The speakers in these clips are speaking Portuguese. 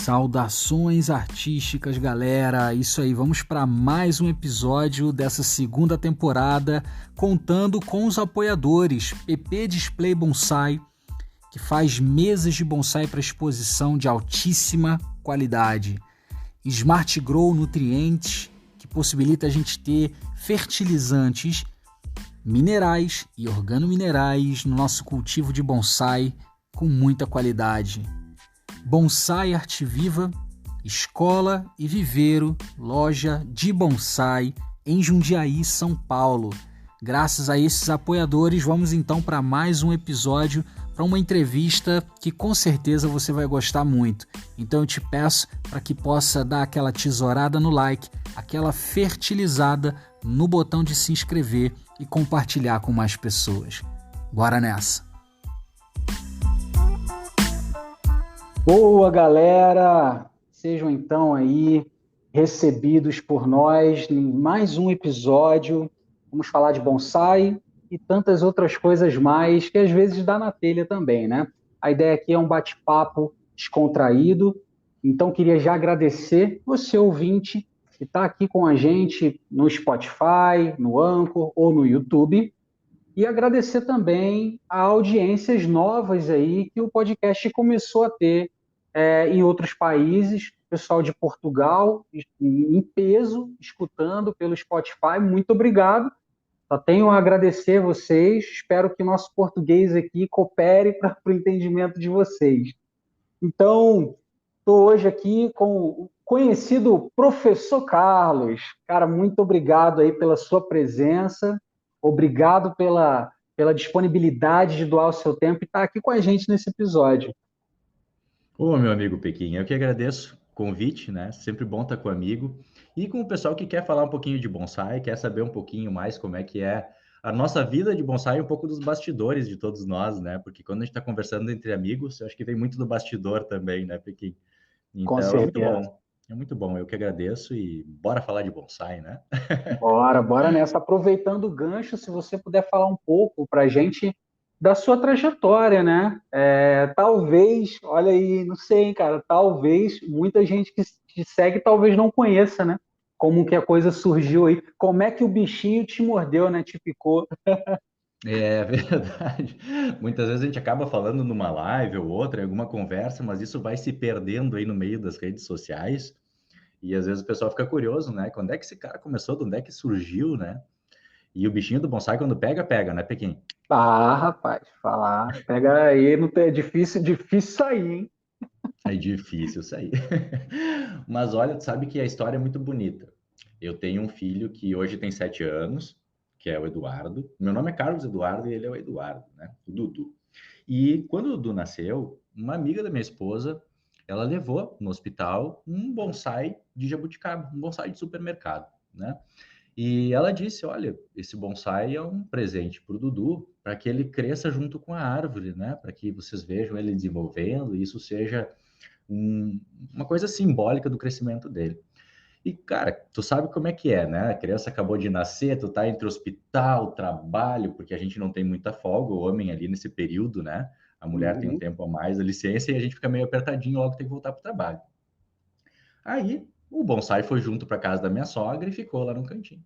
Saudações artísticas, galera! Isso aí, vamos para mais um episódio dessa segunda temporada, contando com os apoiadores PP Display Bonsai, que faz mesas de bonsai para exposição de altíssima qualidade. Smart Grow Nutrientes, que possibilita a gente ter fertilizantes minerais e organominerais no nosso cultivo de bonsai com muita qualidade. Bonsai Arte Viva, escola e viveiro, loja de bonsai em Jundiaí, São Paulo. Graças a esses apoiadores, vamos então para mais um episódio, para uma entrevista que com certeza você vai gostar muito. Então eu te peço para que possa dar aquela tesourada no like, aquela fertilizada no botão de se inscrever e compartilhar com mais pessoas. Bora nessa! Boa, galera! Sejam então aí recebidos por nós em mais um episódio. Vamos falar de bonsai e tantas outras coisas mais que às vezes dá na telha também, né? A ideia aqui é um bate-papo descontraído. Então, queria já agradecer você, ouvinte, que está aqui com a gente no Spotify, no Anchor ou no YouTube. E agradecer também a audiências novas aí que o podcast começou a ter em outros países, pessoal de Portugal, em peso, escutando pelo Spotify. Muito obrigado. Só tenho a agradecer a vocês. Espero que nosso português aqui coopere para o entendimento de vocês. Então, estou hoje aqui com o conhecido Professor Carlos. Cara, muito obrigado aí pela sua presença. Obrigado pela disponibilidade de doar o seu tempo e estar aqui com a gente nesse episódio. Ô, meu amigo Pequim, eu que agradeço o convite, né? Sempre bom estar com o amigo. E com o pessoal que quer falar um pouquinho de bonsai, quer saber um pouquinho mais como é que é a nossa vida de bonsai, um pouco dos bastidores de todos nós, né? Porque quando a gente está conversando entre amigos, eu acho que vem muito do bastidor também, né, Pequim? Com Então é muito certeza. bom. É muito bom, eu que agradeço e bora falar de bonsai, né? Bora nessa. Aproveitando o gancho, se você puder falar um pouco para a gente da sua trajetória, né? Talvez, olha aí, não sei, hein, cara, talvez muita gente que te segue talvez não conheça, né? Como que a coisa surgiu aí, como é que o bichinho te mordeu, né? Te picou. É verdade. Muitas vezes a gente acaba falando numa live ou outra, em alguma conversa, mas isso vai se perdendo aí no meio das redes sociais. E às vezes o pessoal fica curioso, né? Quando é que esse cara começou? De onde é que surgiu, né? E o bichinho do bonsai, quando pega, pega, né, Pequim? Ah, rapaz, falar, pega aí, não tem, é difícil sair, hein? É difícil isso aí. Mas olha, tu sabe que a história é muito bonita. Eu tenho um filho que hoje tem 7 anos, que é o Eduardo. Meu nome é Carlos Eduardo e ele é o Eduardo, né? O Dudu. E quando o Dudu nasceu, uma amiga da minha esposa, ela levou no hospital um bonsai de jabuticaba, um bonsai de supermercado, né? E ela disse: Olha, esse bonsai é um presente para o Dudu, para que ele cresça junto com a árvore, né? Para que vocês vejam ele desenvolvendo e isso seja uma coisa simbólica do crescimento dele. E, cara, tu sabe como é que é, né? A criança acabou de nascer, tu tá entre hospital, trabalho, porque a gente não tem muita folga, o homem ali nesse período, né? A mulher tem um Uhum. tempo a mais da licença e a gente fica meio apertadinho, logo tem que voltar pro trabalho. Aí, o bonsai foi junto para casa da minha sogra e ficou lá no cantinho.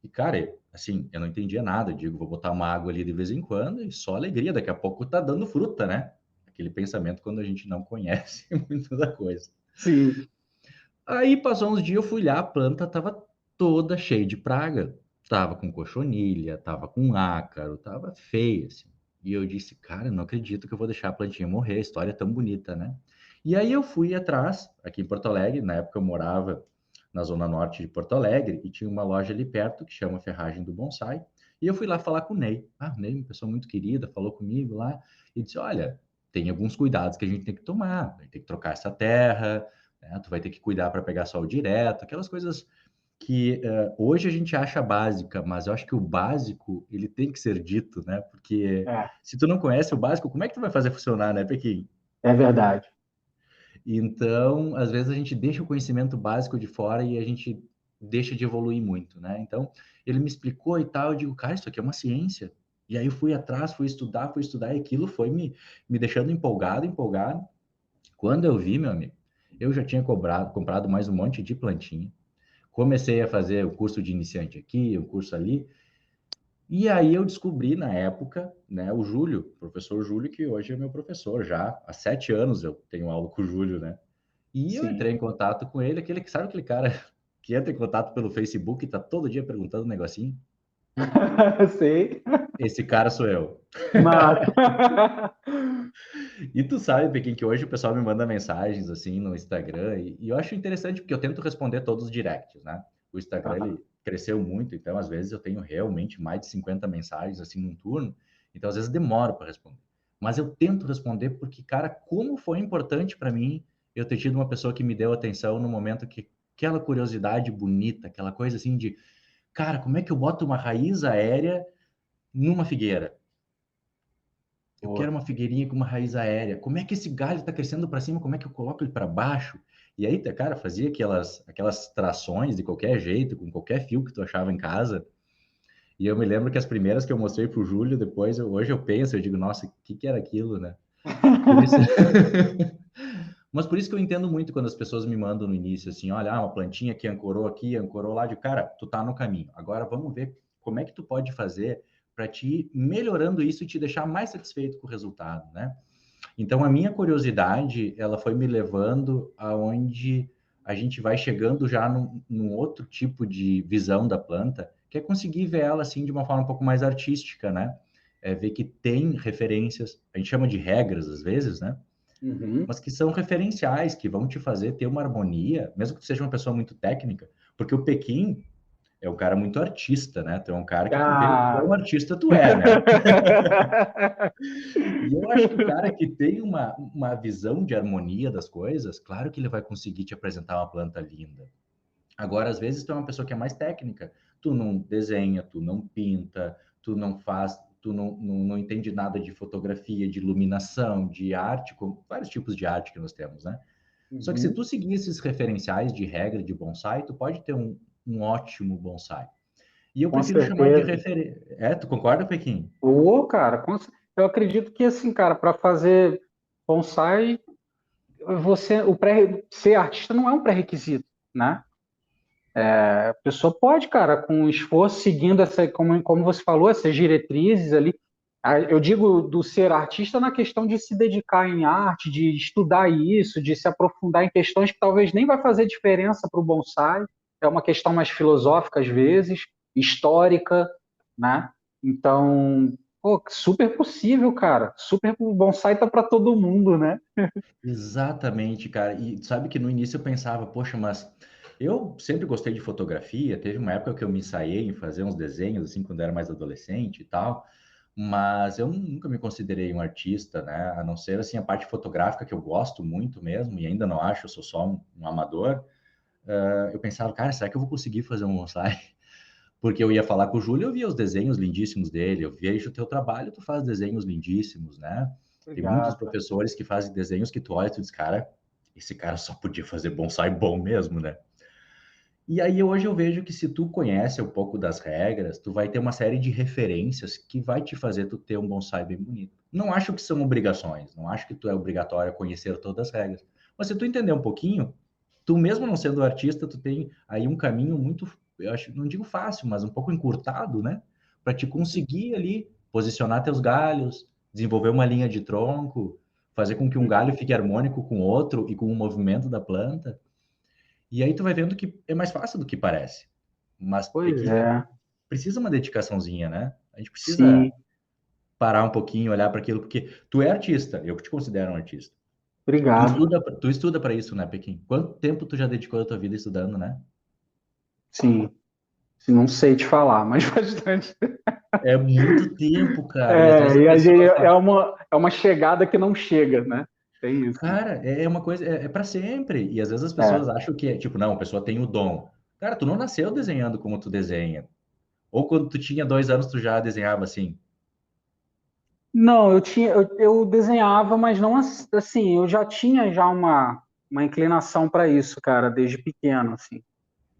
E, cara, assim, eu não entendia nada. Digo, vou botar uma água ali de vez em quando e só alegria. Daqui a pouco tá dando fruta, né? Aquele pensamento quando a gente não conhece muito da coisa. Sim. Aí passou uns dias, eu fui lá, a planta tava toda cheia de praga. Tava com cochonilha, tava com ácaro, tava feia, assim. E eu disse, cara, não acredito que eu vou deixar a plantinha morrer, a história é tão bonita, né? E aí eu fui atrás, aqui em Porto Alegre, na época eu morava na zona norte de Porto Alegre, e tinha uma loja ali perto que chama Ferragem do Bonsai, e eu fui lá falar com o Ney. Ah, o Ney, uma pessoa muito querida, falou comigo lá, e disse, olha, tem alguns cuidados que a gente tem que tomar, tem que trocar essa terra, né? Tu vai ter que cuidar para pegar sol direto, aquelas coisas que hoje a gente acha básica, mas eu acho que o básico ele tem que ser dito, né? Porque É, se tu não conhece o básico, como é que tu vai fazer funcionar, né, Pequim? é verdade. Então, às vezes a gente deixa o conhecimento básico de fora e a gente deixa de evoluir muito, né? Então, ele me explicou e tal, eu digo, cara, isso aqui é uma ciência. E aí eu fui atrás, fui estudar, e aquilo foi me deixando empolgado. Quando eu vi, meu amigo, Eu já tinha comprado mais um monte de plantinha. Comecei a fazer o curso de iniciante aqui, o curso ali. E aí eu descobri na época, né, o Júlio, o professor Júlio, que hoje é meu professor já. Há 7 anos eu tenho aula com o Júlio, né? E eu Sim. entrei em contato com ele, sabe aquele cara que entra em contato pelo Facebook e tá todo dia perguntando um negocinho? Sei. Esse cara sou eu. Mas... E tu sabe, Pequim, que hoje o pessoal me manda mensagens assim no Instagram e eu acho interessante porque eu tento responder todos os directs, né? O Instagram Aham. ele cresceu muito, então às vezes eu tenho realmente mais de 50 mensagens assim num turno, então às vezes demoro para responder. Mas eu tento responder porque, cara, como foi importante para mim eu ter tido uma pessoa que me deu atenção no momento que aquela curiosidade bonita, aquela coisa assim de, cara, como é que eu boto uma raiz aérea numa figueira? Eu Pô. quero uma figueirinha com uma raiz aérea. Como é que esse galho está crescendo para cima? Como é que eu coloco ele para baixo? E aí, cara, fazia aquelas trações de qualquer jeito, com qualquer fio que tu achava em casa. E eu me lembro que as primeiras que eu mostrei para o Júlio, depois, hoje eu penso, eu digo, nossa, o que era aquilo, né? Por isso... Mas por isso que eu entendo muito quando as pessoas me mandam no início, assim, olha, uma plantinha que ancorou aqui, ancorou lá, de cara, tu tá no caminho. Agora vamos ver como é que tu pode fazer para te ir melhorando isso e te deixar mais satisfeito com o resultado, né? Então, a minha curiosidade, ela foi me levando aonde a gente vai chegando já num outro tipo de visão da planta, que é conseguir ver ela assim de uma forma um pouco mais artística, né? É ver que tem referências, a gente chama de regras às vezes, né? Uhum. Mas que são referenciais, que vão te fazer ter uma harmonia, mesmo que tu seja uma pessoa muito técnica, porque o Pequim é um cara muito artista, né? Tu é um cara que tu vê o quão Ah. artista tu é, né? E eu acho que o cara que tem uma visão de harmonia das coisas, claro que ele vai conseguir te apresentar uma planta linda. Agora, às vezes, tu é uma pessoa que é mais técnica, tu não desenha, tu não pinta, tu não faz, tu não entende nada de fotografia, de iluminação, de arte, com vários tipos de arte que nós temos, né? Só que se Uhum. tu seguir esses referenciais de regra de bonsai, tu pode ter um ótimo bonsai. E eu Com prefiro chamar de certeza. referência. É, tu concorda, Pequim? Ô, cara, eu acredito que assim, cara, para fazer bonsai, ser artista não é um pré-requisito, né? A pessoa pode, cara, com esforço, seguindo como você falou, essas diretrizes ali. Eu digo do ser artista na questão de se dedicar em arte, de estudar isso, de se aprofundar em questões que talvez nem vai fazer diferença para o bonsai. É uma questão mais filosófica às vezes, histórica, né? Então, pô, super possível, cara. Super, o bonsai tá para todo mundo, né? Exatamente, cara. E sabe que no início eu pensava, poxa, mas eu sempre gostei de fotografia. Teve uma época que eu me ensaiei em fazer uns desenhos, assim, quando eu era mais adolescente e tal. Mas eu nunca me considerei um artista, né? A não ser, assim, a parte fotográfica que eu gosto muito mesmo, e ainda não acho, eu sou só um amador. Eu pensava, cara, será que eu vou conseguir fazer um bonsai? Porque eu ia falar com o Júlio, eu via os desenhos lindíssimos dele, eu vejo o teu trabalho, tu faz desenhos lindíssimos, né? Tem muitos Obrigado, cara. professores que fazem desenhos que tu olha e tu diz, cara, esse cara só podia fazer bonsai bom mesmo, né? E aí hoje eu vejo que se tu conhece um pouco das regras, tu vai ter uma série de referências que vai te fazer tu ter um bonsai bem bonito. Não acho que são obrigações, não acho que tu é obrigatório a conhecer todas as regras. Mas se tu entender um pouquinho, tu mesmo não sendo artista, tu tem aí um caminho muito, eu acho, não digo fácil, mas um pouco encurtado, né? Para te conseguir ali posicionar teus galhos, desenvolver uma linha de tronco, fazer com que um galho fique harmônico com outro e com o movimento da planta. E aí tu vai vendo que é mais fácil do que parece. Mas tem Pois que é, precisa uma dedicaçãozinha, né? A gente precisa sim, parar um pouquinho, olhar para aquilo, porque tu é artista, eu te considero um artista. obrigado. Tu estuda para isso, né, Pequim? Quanto tempo tu já dedicou a tua vida estudando, né? Sim, não sei te falar, mas bastante. É muito tempo, cara. E às vezes É, a e a gente, pessoa fala, é uma chegada que não chega, né? Tem isso. cara, é uma coisa, é para sempre. E às vezes as É. pessoas acham que é tipo, não, a pessoa tem o dom. Cara, tu não nasceu desenhando como tu desenha. Ou quando tu tinha 2 anos, tu já desenhava assim. Não, eu desenhava, mas não assim, eu já tinha já uma inclinação para isso, cara, desde pequeno, assim,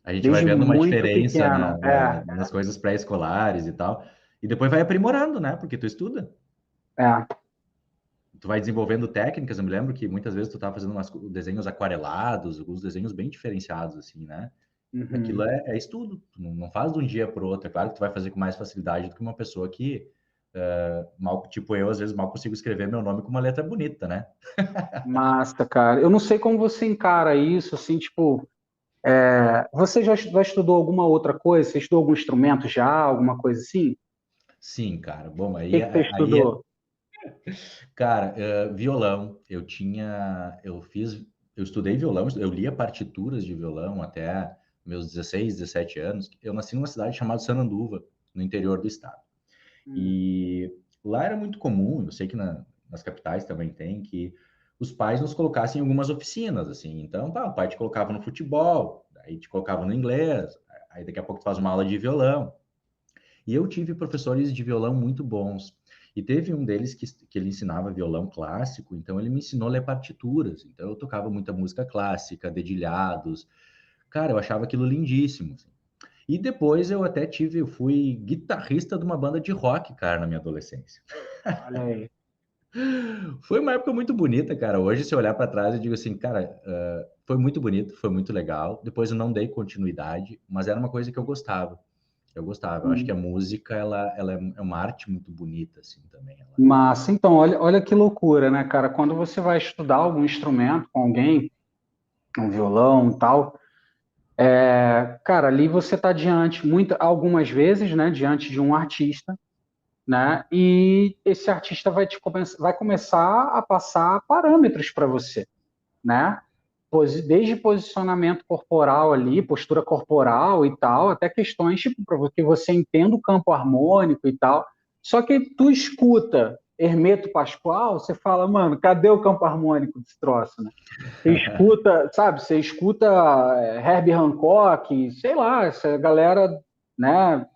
A gente vai desde vendo uma muito diferença pequeno. nas coisas pré-escolares e tal. E depois vai aprimorando, né? Porque tu estuda. É. tu vai desenvolvendo técnicas. Eu me lembro que muitas vezes tu tava fazendo umas desenhos aquarelados, alguns desenhos bem diferenciados, assim, né? Aquilo Uhum. é estudo, tu não faz de um dia para o outro. É claro que tu vai fazer com mais facilidade do que uma pessoa que, mal, tipo eu, às vezes mal consigo escrever meu nome com uma letra bonita, né? Massa, cara. Eu não sei como você encara isso, assim, tipo, você já estudou alguma outra coisa? Você estudou algum instrumento já, alguma coisa assim? O Sim, cara. Bom, que que você estudou? cara, violão. Eu estudei violão, eu lia partituras de violão até meus 16, 17 anos. Eu nasci numa cidade chamada Sananduva, no interior do estado. Hum. E lá era muito comum, eu sei que nas capitais também tem, que os pais nos colocassem em algumas oficinas, assim. Então, pá, o pai te colocava no futebol, aí te colocava no inglês, aí daqui a pouco tu faz uma aula de violão. E eu tive professores de violão muito bons. E teve um deles que ele ensinava violão clássico, então ele me ensinou a ler partituras. Então eu tocava muita música clássica, dedilhados. Cara, eu achava aquilo lindíssimo, assim. E depois eu fui guitarrista de uma banda de rock, cara, na minha adolescência. Olha aí. Foi uma época muito bonita, cara. Hoje, se eu olhar para trás, eu digo assim, cara, foi muito bonito, foi muito legal. Depois eu não dei continuidade, mas era uma coisa que eu gostava. Eu gostava. Eu acho que a Hum. música, é uma arte muito bonita, assim, também. Massa. Então, olha que loucura, né, cara? Quando você vai estudar algum instrumento com alguém, um violão e tal, cara, ali você está diante, algumas vezes, né, diante de um artista, né? E esse artista vai começar a passar parâmetros para você, né? Desde posicionamento corporal ali, postura corporal e tal, até questões tipo para que você entenda o campo harmônico e tal. Só que tu escuta Hermeto Pascoal, você fala, mano, cadê o campo harmônico desse troço, né? Você escuta, sabe? Você escuta Herbie Hancock, sei lá, essa galera, né?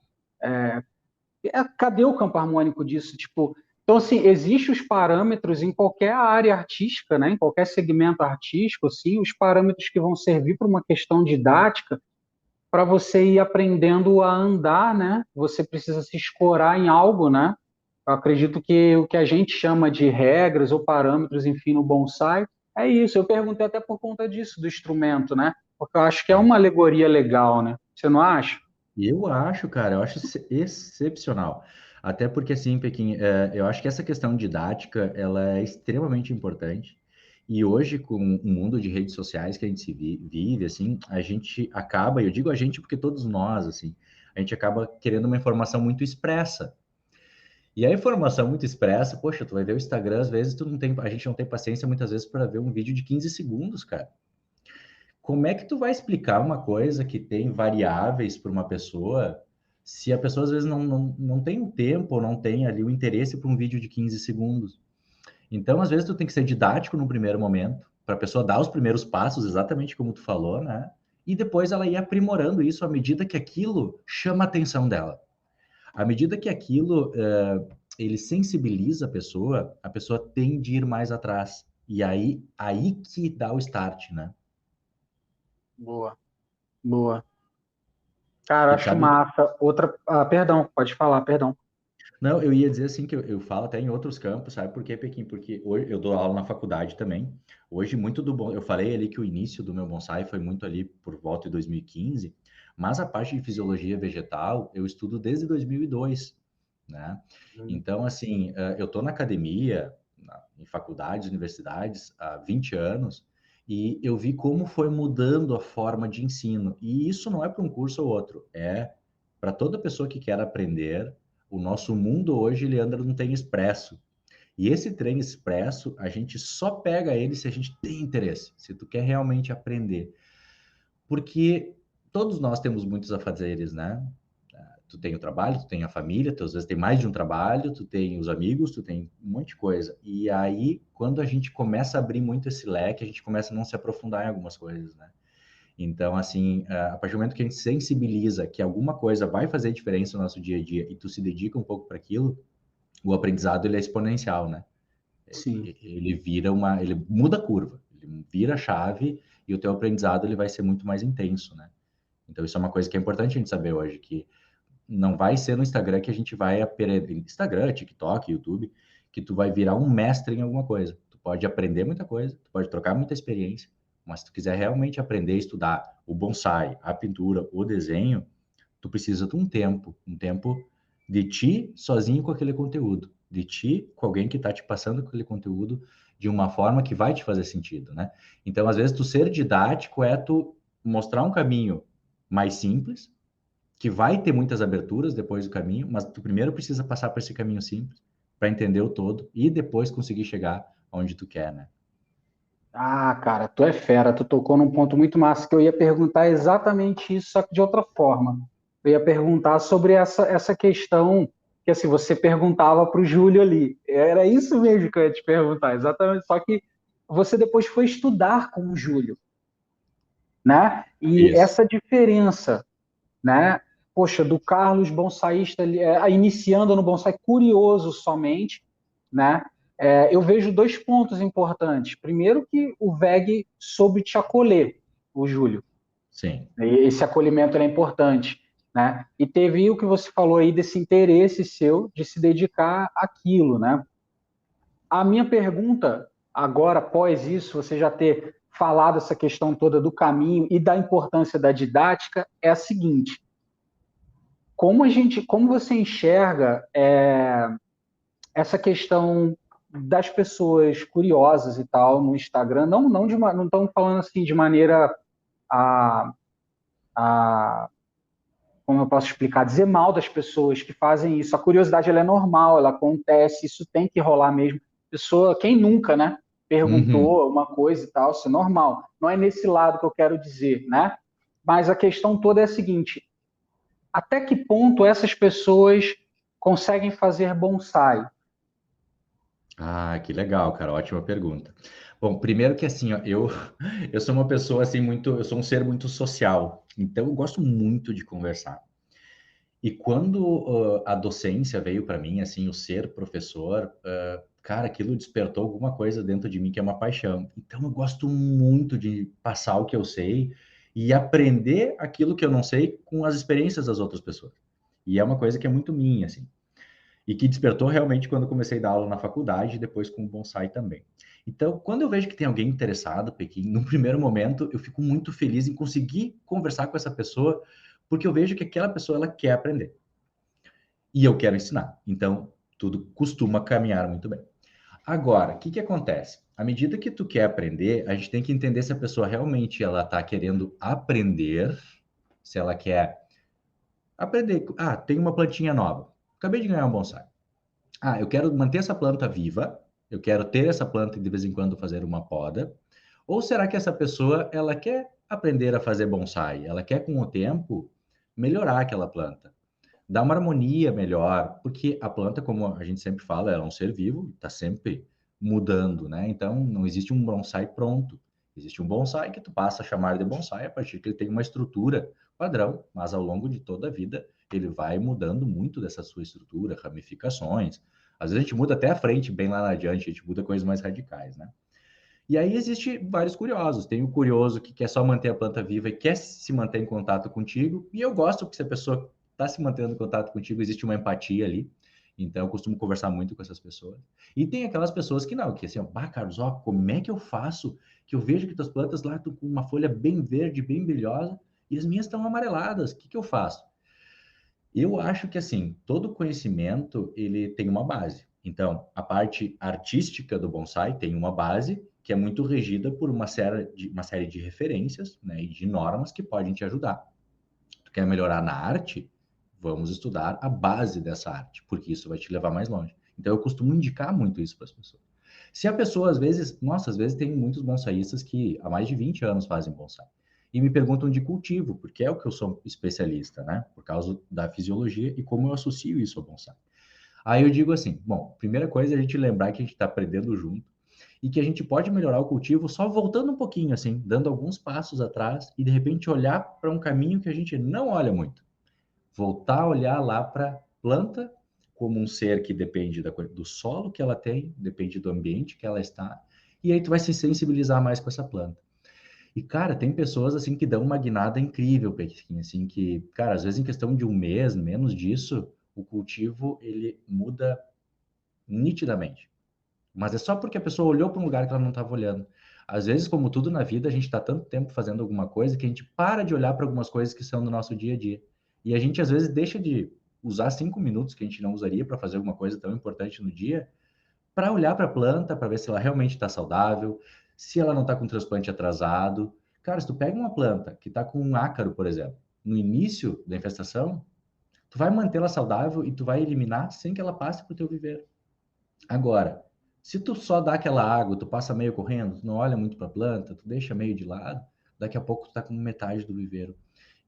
Cadê o campo harmônico disso? Tipo, então, assim, existem os parâmetros em qualquer área artística, né? Em qualquer segmento artístico, assim, os parâmetros que vão servir para uma questão didática, para você ir aprendendo a andar, né? Você precisa se escorar em algo, né? Eu acredito que o que a gente chama de regras ou parâmetros, enfim, no bonsai, é isso. Eu perguntei até por conta disso, do instrumento, né? Porque eu acho que é uma alegoria legal, né? Você não acha? E eu acho, cara, eu acho excepcional. Até porque, assim, Pequim, eu acho que essa questão didática, ela é extremamente importante. E hoje, com o mundo de redes sociais que a gente vive, assim, a gente acaba, eu digo a gente porque todos nós, assim, a gente acaba querendo uma informação muito expressa. E a informação muito expressa, poxa, tu vai ver o Instagram, às vezes a gente não tem paciência muitas vezes para ver um vídeo de 15 segundos, cara. Como é que tu vai explicar uma coisa que tem variáveis para uma pessoa, se a pessoa às vezes não tem o tempo ou não tem ali o interesse para um vídeo de 15 segundos? Então, às vezes, tu tem que ser didático no primeiro momento, para a pessoa dar os primeiros passos, exatamente como tu falou, né? E depois ela ir aprimorando isso à medida que aquilo chama a atenção dela. À medida que aquilo ele sensibiliza a pessoa tende a ir mais atrás. E aí que dá o start, né? Boa, boa. Cara, E tu acho sabe massa. Outra. Ah, perdão, pode falar, perdão. Não, eu ia dizer assim que eu falo até em outros campos, sabe por quê, Pequim? Porque hoje eu dou aula na faculdade também. Hoje, muito do bom. Eu falei ali que o início do meu bonsai foi muito ali por volta de 2015, mas a parte de fisiologia vegetal eu estudo desde 2002, né? Então, assim, eu tô na academia, em faculdades, universidades, há 20 anos, e eu vi como foi mudando a forma de ensino. E isso não é para um curso ou outro, é para toda pessoa que quer aprender. O nosso mundo hoje ele anda num trem expresso. E esse trem expresso, a gente só pega ele se a gente tem interesse, se tu quer realmente aprender. Porque todos nós temos muitos afazeres, né? Tu tem o trabalho, tu tem a família, tu às vezes tem mais de um trabalho, tu tem os amigos, tu tem um monte de coisa. E aí, quando a gente começa a abrir muito esse leque, a gente começa a não se aprofundar em algumas coisas, né? Então, assim, a partir do momento que a gente sensibiliza que alguma coisa vai fazer diferença no nosso dia a dia e tu se dedica um pouco para aquilo, o aprendizado ele é exponencial, né? Sim. Ele muda a curva, ele vira a chave e o teu aprendizado ele vai ser muito mais intenso, né? Então, isso é uma coisa que é importante a gente saber hoje, que não vai ser no Instagram que a gente vai aprender, Instagram, TikTok, YouTube, que tu vai virar um mestre em alguma coisa. Tu pode aprender muita coisa, tu pode trocar muita experiência, mas se tu quiser realmente aprender a estudar o bonsai, a pintura, o desenho, tu precisa de um tempo de ti sozinho com aquele conteúdo, de ti com alguém que está te passando aquele conteúdo de uma forma que vai te fazer sentido, né? Então, às vezes, tu ser didático é tu mostrar um caminho mais simples, que vai ter muitas aberturas depois do caminho, mas tu primeiro precisa passar por esse caminho simples para entender o todo e depois conseguir chegar onde tu quer, né? Ah, cara, tu é fera, tu tocou num ponto muito massa que eu ia perguntar exatamente isso, só que de outra forma. Eu ia perguntar sobre essa questão que assim, você perguntava para o Júlio ali. Era isso mesmo que eu ia te perguntar, exatamente. Só que você depois foi estudar com o Júlio, né? E Isso. essa diferença, né? Poxa, do Carlos bonsaísta, iniciando no bonsai curioso somente, né? Eu vejo dois pontos importantes. Primeiro que o VEG soube te acolher, o Júlio. Sim. Esse acolhimento é importante, né? E teve o que você falou aí desse interesse seu de se dedicar àquilo, né? A minha pergunta agora, após isso, você já ter falado essa questão toda do caminho e da importância da didática, é a seguinte: como você enxerga essa questão das pessoas curiosas e tal no Instagram? Não estamos falando assim de maneira a, a como eu posso explicar, dizer mal das pessoas que fazem isso. A curiosidade ela é normal, ela acontece, isso tem que rolar mesmo. Pessoa, quem nunca, né? Uhum. Perguntou uma coisa e tal, isso é normal. Não é nesse lado que eu quero dizer, né? Mas a questão toda é a seguinte: até que ponto essas pessoas conseguem fazer bonsai? Ah, que legal, cara, ótima pergunta. Bom, primeiro que assim, ó, eu sou uma pessoa assim muito, eu sou um ser muito social, então eu gosto muito de conversar. E quando a docência veio para mim, assim, o ser professor, cara, aquilo despertou alguma coisa dentro de mim que é uma paixão. Então eu gosto muito de passar o que eu sei e aprender aquilo que eu não sei com as experiências das outras pessoas. E é uma coisa que é muito minha, assim. E que despertou realmente quando eu comecei a dar aula na faculdade e depois com o bonsai também. Então, quando eu vejo que tem alguém interessado, Pequim, no primeiro momento, eu fico muito feliz em conseguir conversar com essa pessoa, porque eu vejo que aquela pessoa ela quer aprender e eu quero ensinar. Então, tudo costuma caminhar muito bem. Agora, o que que acontece? À medida que tu quer aprender, a gente tem que entender se a pessoa realmente ela está querendo aprender, se ela quer aprender. Ah, tem uma plantinha nova. Acabei de ganhar um bonsai. Ah, eu quero manter essa planta viva, eu quero ter essa planta e de vez em quando fazer uma poda. Ou será que essa pessoa ela quer aprender a fazer bonsai? Ela quer com o tempo melhorar aquela planta, dar uma harmonia melhor, porque a planta, como a gente sempre fala, ela é um ser vivo, está sempre mudando, né? Então não existe um bonsai pronto. Existe um bonsai que tu passa a chamar de bonsai a partir que ele tem uma estrutura padrão, mas ao longo de toda a vida ele vai mudando muito dessa sua estrutura, ramificações. Às vezes a gente muda até a frente, bem lá adiante, a gente muda coisas mais radicais, né? E aí existe vários curiosos. Tem o curioso que quer só manter a planta viva e quer se manter em contato contigo. E eu gosto que se a pessoa está se mantendo em contato contigo, existe uma empatia ali. Então eu costumo conversar muito com essas pessoas. E tem aquelas pessoas que não, que assim, ó, bah, Carlos, ó, como é que eu faço? Que eu vejo que tuas plantas lá estão com uma folha bem verde, bem brilhosa, e as minhas estão amareladas. O que que eu faço? Eu acho que assim, todo conhecimento ele tem uma base. Então, a parte artística do bonsai tem uma base que é muito regida por uma série de referências, né, e de normas que podem te ajudar. Tu quer melhorar na arte? Vamos estudar a base dessa arte, porque isso vai te levar mais longe. Então, eu costumo indicar muito isso para as pessoas. Se a pessoa, às vezes, nossa, às vezes tem muitos bonsaístas que há mais de 20 anos fazem bonsai. E me perguntam de cultivo, porque é o que eu sou especialista, né? Por causa da fisiologia e como eu associo isso ao bonsai. Aí eu digo assim, bom, primeira coisa é a gente lembrar que a gente está aprendendo junto e que a gente pode melhorar o cultivo só voltando um pouquinho, assim, dando alguns passos atrás e de repente olhar para um caminho que a gente não olha muito. Voltar a olhar lá para a planta como um ser que depende do solo que ela tem, depende do ambiente que ela está, e aí tu vai se sensibilizar mais com essa planta. E, cara, tem pessoas, assim, que dão uma guinada incrível, Pequim, assim, que, cara, às vezes em questão de um mês, menos disso, o cultivo, ele muda nitidamente. Mas é só porque a pessoa olhou para um lugar que ela não estava olhando. Às vezes, como tudo na vida, a gente está tanto tempo fazendo alguma coisa que a gente para de olhar para algumas coisas que são do nosso dia a dia. E a gente, às vezes, deixa de usar 5 minutos que a gente não usaria para fazer alguma coisa tão importante no dia, para olhar para a planta, para ver se ela realmente está saudável, se ela não está com transplante atrasado. Cara, se tu pega uma planta que está com um ácaro, por exemplo, no início da infestação, tu vai mantê-la saudável e tu vai eliminar sem que ela passe para o teu viveiro. Agora, se tu só dá aquela água, tu passa meio correndo, tu não olha muito para a planta, tu deixa meio de lado, daqui a pouco tu tá com metade do viveiro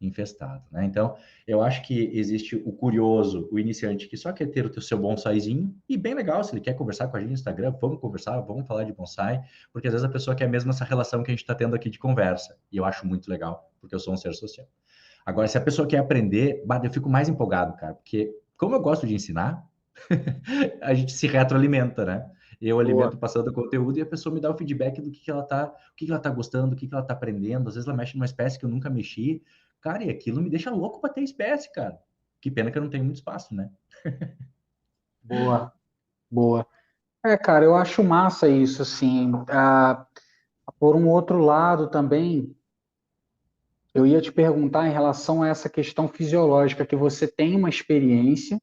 infestado, né? Então, eu acho que existe o curioso, o iniciante que só quer ter o seu bonsaizinho, e bem legal, se ele quer conversar com a gente no Instagram, vamos conversar, vamos falar de bonsai, porque às vezes a pessoa quer mesmo essa relação que a gente está tendo aqui de conversa, e eu acho muito legal, porque eu sou um ser social. Agora, se a pessoa quer aprender, eu fico mais empolgado, cara, porque como eu gosto de ensinar, a gente se retroalimenta, né? Eu Boa. alimento passando conteúdo e a pessoa me dá o feedback do que ela tá, o que ela tá gostando, o que ela tá aprendendo. Às vezes ela mexe numa espécie que eu nunca mexi. Cara, e aquilo me deixa louco para ter espécie, cara. Que pena que eu não tenho muito espaço, né? Boa, boa. Cara, eu acho massa isso, assim. Por um outro lado também, eu ia te perguntar em relação a essa questão fisiológica, que você tem uma experiência,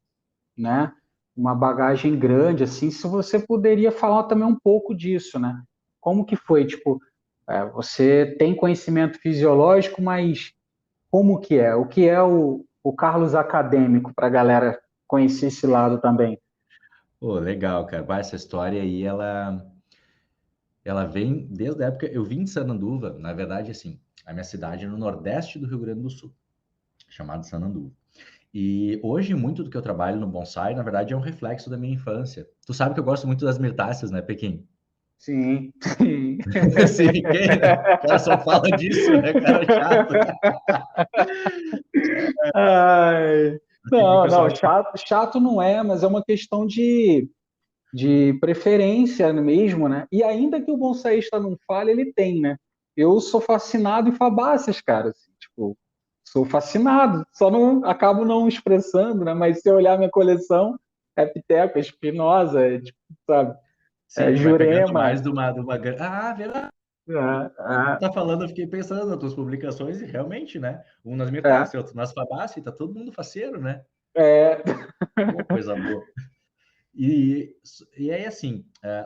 né? Uma bagagem grande, assim, se você poderia falar também um pouco disso, né? Como que foi, tipo, você tem conhecimento fisiológico, mas como que é? O que é o Carlos acadêmico para a galera conhecer esse lado também? Pô, legal, cara. Essa história aí, ela vem desde a época. Eu vim de Sananduva, na verdade, assim, a minha cidade é no nordeste do Rio Grande do Sul, chamada Sananduva. E hoje, muito do que eu trabalho no bonsai, na verdade, é um reflexo da minha infância. Tu sabe que eu gosto muito das mirtáceas, né, Pequim? Sim, sim. Sim, quem, né? O cara só fala disso, né? Cara chato. Ai, Assim que o não, não, pessoal. chato não é, mas é uma questão de preferência mesmo, né? E ainda que o bonsaísta não fale, ele tem, né? Eu sou fascinado em fabáceas, cara. Assim, tipo, sou fascinado, só não acabo não expressando, né? Mas se eu olhar minha coleção, é piteca, espinosa, tipo, sabe? Sim, tu vai pegando Jurema. mais de uma. Ah, verdade. Tu É, tá falando, eu fiquei pensando nas tuas publicações e realmente, né? Um nas é, mirtáceas, outro nas fabáceas, tá todo mundo faceiro, né? é, Pô, coisa boa. E, e aí, assim,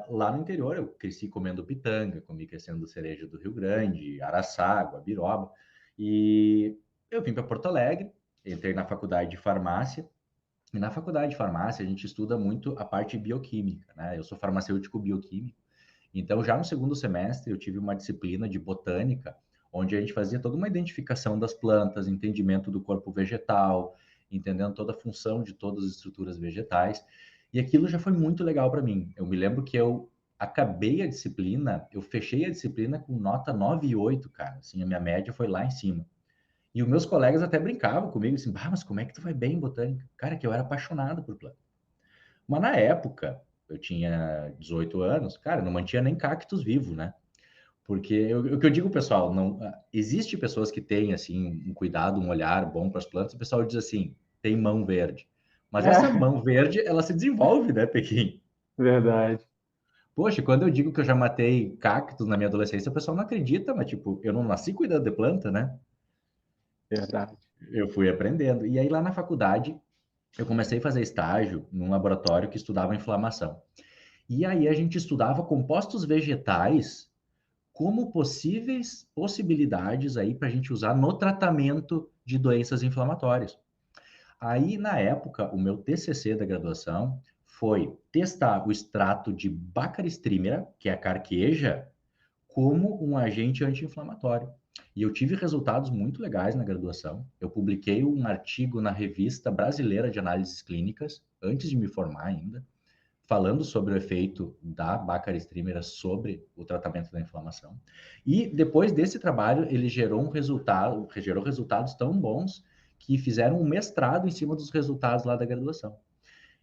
lá no interior eu cresci comendo pitanga, comi crescendo cereja do Rio Grande, araçá, biroba. E eu vim para Porto Alegre, entrei na faculdade de farmácia. E na faculdade de farmácia a gente estuda muito a parte bioquímica, né? Eu sou farmacêutico bioquímico. Então, já no segundo semestre, eu tive uma disciplina de botânica, onde a gente fazia toda uma identificação das plantas, entendimento do corpo vegetal, entendendo toda a função de todas as estruturas vegetais. E aquilo já foi muito legal para mim. Eu me lembro que eu acabei a disciplina, eu fechei a disciplina com nota 9,8, cara. Assim, a minha média foi lá em cima. E os meus colegas até brincavam comigo, assim, mas como é que tu vai bem em botânica? Cara, que eu era apaixonado por planta. Mas na época, eu tinha 18 anos, cara, não mantinha nem cactos vivos, né? Porque o que eu digo, pessoal, não existe pessoas que têm assim um cuidado, um olhar bom para as plantas. O pessoal diz assim, tem mão verde. Mas essa é, mão verde, ela se desenvolve, né, Pequim? verdade, Poxa, quando eu digo que eu já matei cactos na minha adolescência, o pessoal não acredita, mas tipo, eu não nasci cuidando de planta, né? verdade. Eu fui aprendendo. E aí lá na faculdade, eu comecei a fazer estágio num laboratório que estudava inflamação. E aí a gente estudava compostos vegetais como possíveis possibilidades aí para a gente usar no tratamento de doenças inflamatórias. Aí, na época, o meu TCC da graduação foi testar o extrato de Baccharis que é a carqueja, como um agente anti-inflamatório. E eu tive resultados muito legais na graduação. Eu publiquei um artigo na Revista Brasileira de Análises Clínicas, antes de me formar ainda, falando sobre o efeito da Baccharis sobre o tratamento da inflamação. E depois desse trabalho, ele gerou resultados tão bons que fizeram um mestrado em cima dos resultados lá da graduação.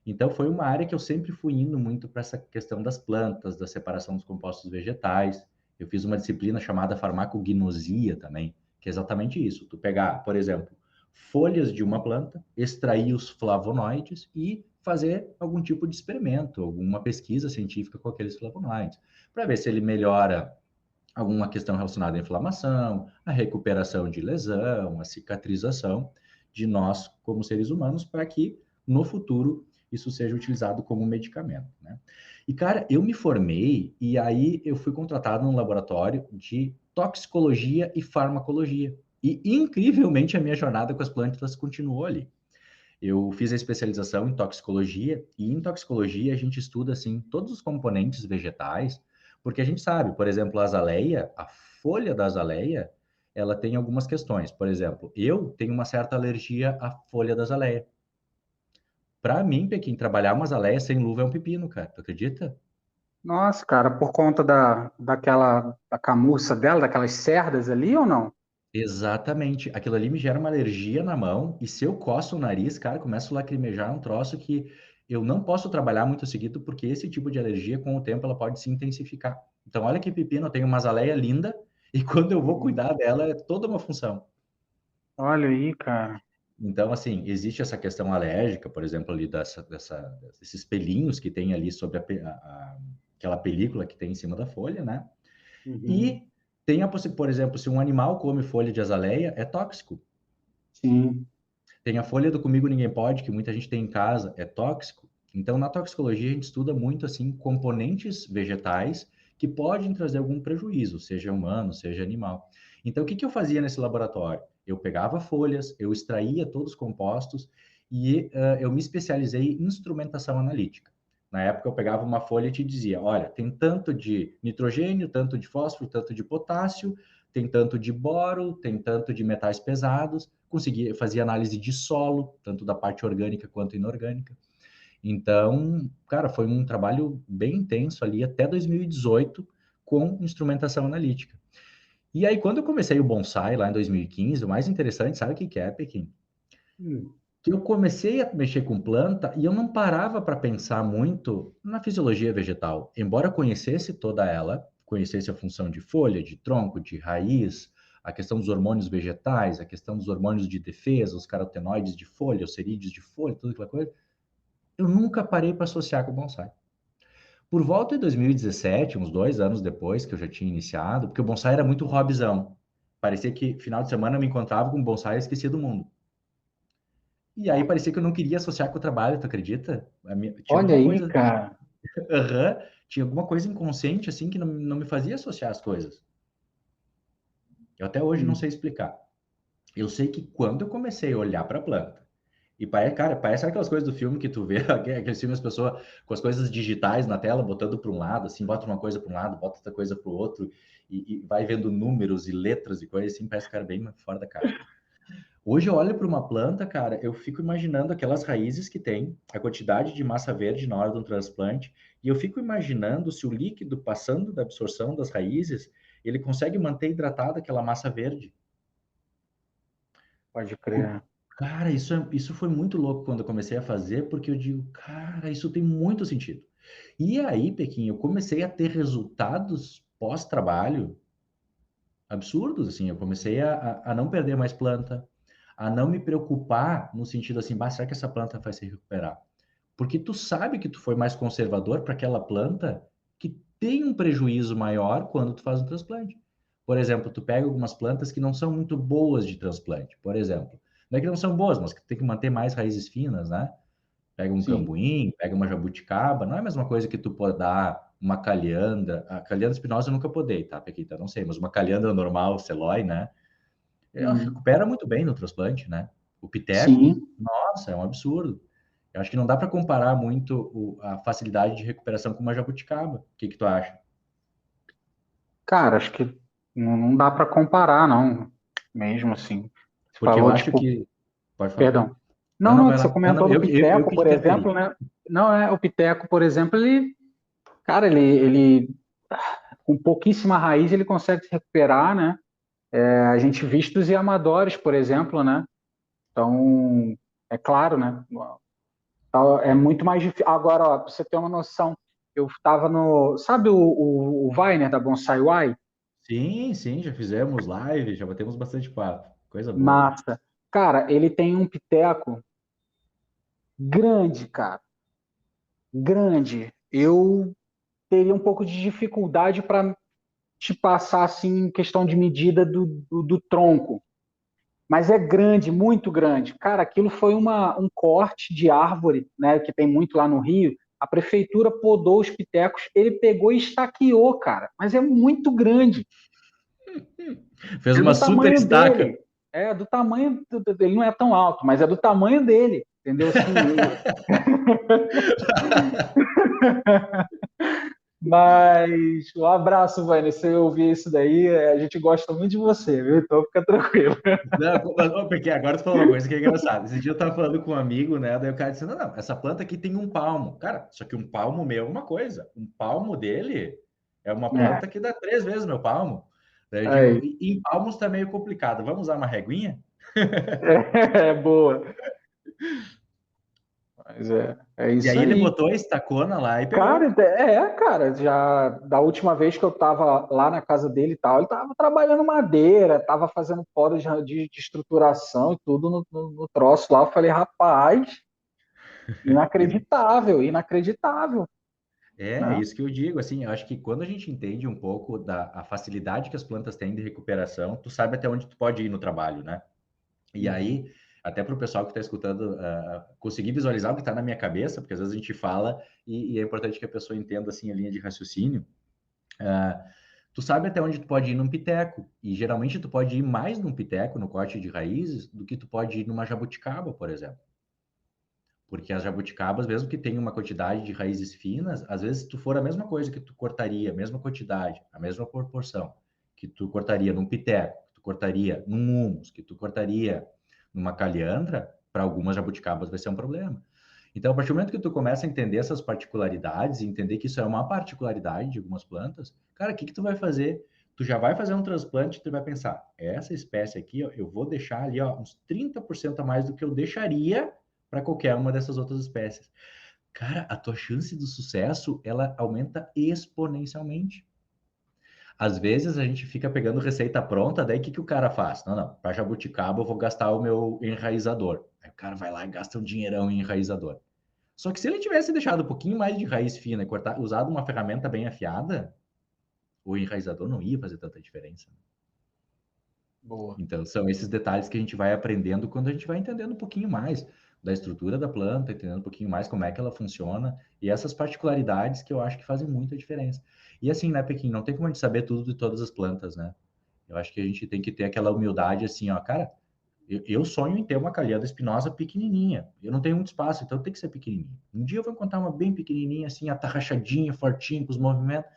Então foi uma área que eu sempre fui indo muito para essa questão das plantas, da separação dos compostos vegetais. Eu fiz uma disciplina chamada farmacognosia também, que é exatamente isso. Tu pegar, por exemplo, folhas de uma planta, extrair os flavonoides e fazer algum tipo de experimento, alguma pesquisa científica com aqueles flavonoides, para ver se ele melhora alguma questão relacionada à inflamação, à recuperação de lesão, à cicatrização de nós como seres humanos, para que no futuro isso seja utilizado como medicamento, né? E cara, eu me formei e aí eu fui contratado num laboratório de toxicologia e farmacologia. E incrivelmente a minha jornada com as plantas continuou ali. Eu fiz a especialização em toxicologia e em toxicologia a gente estuda assim todos os componentes vegetais, porque a gente sabe, por exemplo, a azaleia, a folha da azaleia, ela tem algumas questões. Por exemplo, eu tenho uma certa alergia à folha da azaleia. Para mim, Pequim, trabalhar uma azaleia sem luva é um pepino, cara. Tu acredita? Nossa, cara, por conta da camurça dela, daquelas cerdas ali ou não? Exatamente. Aquilo ali me gera uma alergia na mão, e se eu coço o nariz, cara, começo a lacrimejar, um troço que eu não posso trabalhar muito seguido, porque esse tipo de alergia, com o tempo, ela pode se intensificar. Então, olha que pepino, eu tenho uma azaleia linda, e quando eu vou cuidar dela, é toda uma função. Olha aí, cara. Então, assim, existe essa questão alérgica, por exemplo, ali desses pelinhos que tem ali sobre aquela película que tem em cima da folha, né? Uhum. E tem a possibilidade, por exemplo, se um animal come folha de azaleia, é tóxico. Sim. Tem a folha do Comigo Ninguém Pode, que muita gente tem em casa, é tóxico. Então, na toxicologia, a gente estuda muito, assim, componentes vegetais que podem trazer algum prejuízo, seja humano, seja animal. Então, o que que eu fazia nesse laboratório? Eu pegava folhas, eu extraía todos os compostos e eu me especializei em instrumentação analítica. Na época, eu pegava uma folha e te dizia, olha, tem tanto de nitrogênio, tanto de fósforo, tanto de potássio, tem tanto de boro, tem tanto de metais pesados, conseguia fazer análise de solo, tanto da parte orgânica quanto inorgânica. Então, cara, foi um trabalho bem intenso ali até 2018 com instrumentação analítica. E aí, quando eu comecei o bonsai lá em 2015, o mais interessante, sabe o que é, Pequim? Hum. Que eu comecei a mexer com planta e eu não parava para pensar muito na fisiologia vegetal. Embora eu conhecesse toda ela, conhecesse a função de folha, de tronco, de raiz, a questão dos hormônios vegetais, a questão dos hormônios de defesa, os carotenoides de folha, os cerídeos de folha, toda aquela coisa, eu nunca parei para associar com o bonsai. Por volta de 2017, uns 2 anos depois que eu já tinha iniciado, porque o bonsai era muito hobbyzão. Parecia que final de semana eu me encontrava com o bonsai e esquecia do mundo. E aí parecia que eu não queria associar com o trabalho, tu acredita? Tinha Olha alguma aí, coisa, cara. aham, tinha alguma coisa inconsciente assim que não me fazia associar as coisas. Eu até hoje não Hum. sei explicar. Eu sei que quando eu comecei a olhar para a planta, e parece, cara, parece aquelas coisas do filme que tu vê, aqueles filmes, as pessoas com as coisas digitais na tela, botando para um lado, assim, bota uma coisa para um lado, bota outra coisa para o outro, e vai vendo números e letras e coisas assim, parece, cara, bem fora da caixa. Hoje eu olho para uma planta, cara, eu fico imaginando aquelas raízes que tem, a quantidade de massa verde na hora do transplante, e eu fico imaginando se o líquido passando da absorção das raízes, ele consegue manter hidratada aquela massa verde. Pode Por- crer. Cara, isso foi muito louco quando eu comecei a fazer, porque eu digo, cara, isso tem muito sentido. E aí, Pequim, eu comecei a ter resultados pós-trabalho absurdos, assim, eu comecei a não perder mais planta, a não me preocupar no sentido assim, bah, será que essa planta vai se recuperar? Porque tu sabe que tu foi mais conservador para aquela planta que tem um prejuízo maior quando tu faz um transplante. Por exemplo, tu pega algumas plantas que não são muito boas de transplante, por exemplo. Não é que não são boas, mas que tem que manter mais raízes finas, né? Pega um Sim. cambuim, pega uma jabuticaba, não é a mesma coisa que tu podar uma calhanda. A calhanda espinosa eu nunca podei, tá, Pequita? Não sei, mas uma calhanda normal, celói, né? Ela Hum. recupera muito bem no transplante, né? O piteco, Sim. nossa, é um absurdo. Eu acho que não dá para comparar muito a facilidade de recuperação com uma jabuticaba. O que que tu acha? Cara, acho que não dá para comparar, não. Mesmo assim. Você Porque eu falou, acho tipo, que. Pode falar. perdão. Não, Não, não, não, vai que você lá. Não, não, comentou do eu Piteco, que te por exemplo, interferi. né? Não, o Piteco, por exemplo, cara, ele com pouquíssima raiz ele consegue se recuperar, né? A gente vistos e amadores, por exemplo, né? Então, é claro, né? Então, é muito mais difícil. Agora, ó, pra você ter uma noção, eu estava no. Sabe o Weiner da Bonsai Y? Sim, sim, já fizemos live, já batemos bastante papo. Coisa boa. Massa. Cara, ele tem um piteco grande, cara. grande. Eu teria um pouco de dificuldade para te passar assim em questão de medida do tronco, mas é grande, muito grande. Cara, aquilo foi um corte de árvore, né, que tem muito lá no Rio. A prefeitura podou os pitecos, ele pegou e estaqueou, cara, mas é muito grande. Fez É uma do super tamanho estaca. dele. É do tamanho ele não é tão alto, mas é do tamanho dele, entendeu? Assim, mas um abraço, Vânia. Se eu ouvir isso daí, a gente gosta muito de você, viu? Então fica tranquilo. Não, mas, ô, porque agora tu falou uma coisa que é engraçada. Esse dia eu tava falando com um amigo, né? Daí o cara disse: não, não, essa planta aqui tem um palmo. Cara, só que um palmo meu é uma coisa. Um palmo dele é uma É, planta que dá 3 vezes meu palmo. Daí eu digo: aí. em palmos tá meio complicado. Vamos usar uma reguinha? É boa. Mas é E isso aí ele aí. botou a estacona lá e Cara, pegou. cara, já da última vez que eu tava lá na casa dele e tal, ele tava trabalhando madeira, tava fazendo poda de estruturação e tudo no troço lá. Eu falei, rapaz, inacreditável, inacreditável, É né? isso que eu digo, assim, eu acho que quando a gente entende um pouco da a facilidade que as plantas têm de recuperação, tu sabe até onde tu pode ir no trabalho, né? E Uhum. aí, até para o pessoal que está escutando, conseguir visualizar o que está na minha cabeça, porque às vezes a gente fala e é importante que a pessoa entenda assim a linha de raciocínio. ah, Tu sabe até onde tu pode ir num piteco, e geralmente tu pode ir mais num piteco, no corte de raízes, do que tu pode ir numa jabuticaba, por exemplo. Porque as jabuticabas, mesmo que tenham uma quantidade de raízes finas, às vezes se tu for a mesma coisa que tu cortaria, a mesma quantidade, a mesma proporção, que tu cortaria num piteco, que tu cortaria num humus, que tu cortaria numa caliandra, para algumas jabuticabas vai ser um problema. Então, a partir do momento que tu começa a entender essas particularidades, e entender que isso é uma particularidade de algumas plantas, cara, o que que tu vai fazer? Tu já vai fazer um transplante e tu vai pensar, essa espécie aqui, ó, eu vou deixar ali ó, uns 30% a mais do que eu deixaria para qualquer uma dessas outras espécies. Cara, a tua chance do sucesso, ela aumenta exponencialmente. Às vezes a gente fica pegando receita pronta, daí o que que o cara faz? Não, não, para jabuticaba eu vou gastar o meu enraizador. Aí o cara vai lá e gasta um dinheirão em enraizador. Só que se ele tivesse deixado um pouquinho mais de raiz fina e cortar, usado uma ferramenta bem afiada, o enraizador não ia fazer tanta diferença. Boa. Então, são esses detalhes que a gente vai aprendendo quando a gente vai entendendo um pouquinho mais da estrutura da planta, entendendo um pouquinho mais como é que ela funciona e essas particularidades que eu acho que fazem muita diferença. E assim, né, Pequim, não tem como a gente saber tudo de todas as plantas, né? Eu acho que a gente tem que ter aquela humildade assim, ó, cara, eu sonho em ter uma calhanda espinosa pequenininha. Eu não tenho muito espaço, então tem que ser pequenininha. Um dia eu vou encontrar uma bem pequenininha, assim, atarrachadinha, fortinha, com os movimentos.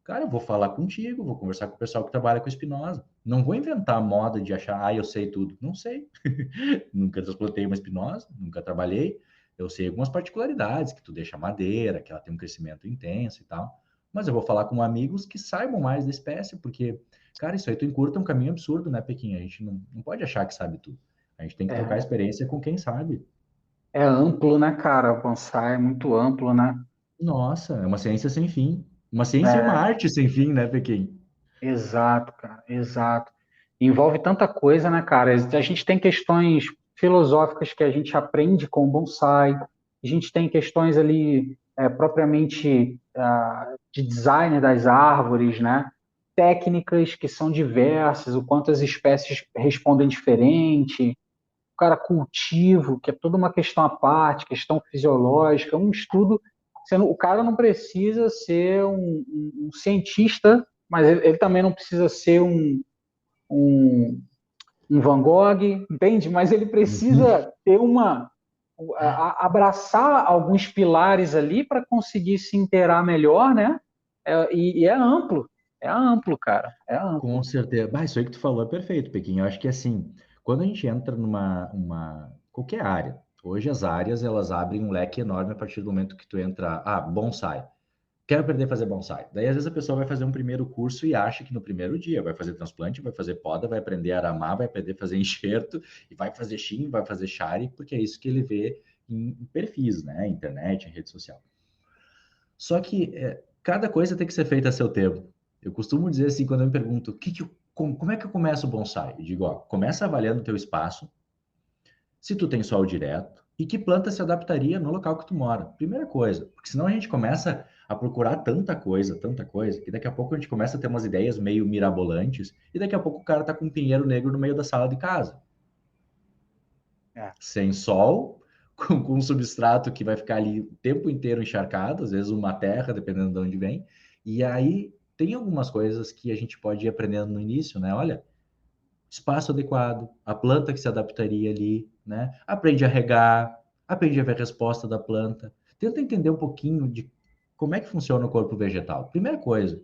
Cara, eu vou falar contigo, vou conversar com o pessoal que trabalha com espinosa. Não vou inventar a moda de achar, eu sei tudo. Não sei. Nunca transplantei uma espinosa, nunca trabalhei. Eu sei algumas particularidades, que tu deixa madeira, que ela tem um crescimento intenso e tal. Mas eu vou falar com amigos que saibam mais da espécie, porque, cara, isso aí tu encurta um caminho absurdo, né, Pequinha? A gente não pode achar que sabe tudo. A gente tem que trocar É, experiência com quem sabe. é amplo, né, cara? O bonsai é muito amplo, né? Nossa, é uma ciência sem fim. Uma ciência e uma É, arte sem fim, né, Pequim? exato, cara, exato. Envolve tanta coisa, né, cara? A gente tem questões filosóficas que a gente aprende com o bonsai, a gente tem questões ali propriamente de design das árvores, né? Técnicas que são diversas, o quanto as espécies respondem diferente, o cara cultivo, que é toda uma questão à parte, questão fisiológica, um estudo. O cara não precisa ser um cientista, mas ele também não precisa ser um, um Van Gogh, entende? Mas ele precisa ter abraçar alguns pilares ali para conseguir se inteirar melhor, né? E é amplo, cara, é Com amplo. certeza. Bah, isso aí que tu falou é perfeito, Pequinho. Eu acho que assim, quando a gente entra qualquer área, hoje as áreas elas abrem um leque enorme a partir do momento que tu entra, bonsai. Quero aprender a fazer bonsai. Daí às vezes a pessoa vai fazer um primeiro curso e acha que no primeiro dia vai fazer transplante, vai fazer poda, vai aprender a aramar, vai aprender a fazer enxerto e vai fazer shim, vai fazer share, porque é isso que ele vê em perfis, né, internet, em rede social. Só que cada coisa tem que ser feita a seu tempo. Eu costumo dizer assim, quando eu me pergunto, como é que eu começo o bonsai? Eu digo, ó, começa avaliando o teu espaço, se tu tem sol direto, E que planta se adaptaria no local que tu mora? Primeira coisa, porque senão a gente começa a procurar tanta coisa, que daqui a pouco a gente começa a ter umas ideias meio mirabolantes, e daqui a pouco o cara tá com um pinheiro negro no meio da sala de casa, É. sem sol, com um substrato que vai ficar ali o tempo inteiro encharcado, às vezes uma terra, dependendo de onde vem. E aí tem algumas coisas que a gente pode ir aprendendo no início, né? Olha, espaço adequado, a planta que se adaptaria ali, né? Aprende a regar, aprende a ver a resposta da planta. Tenta entender um pouquinho de como é que funciona o corpo vegetal. Primeira coisa.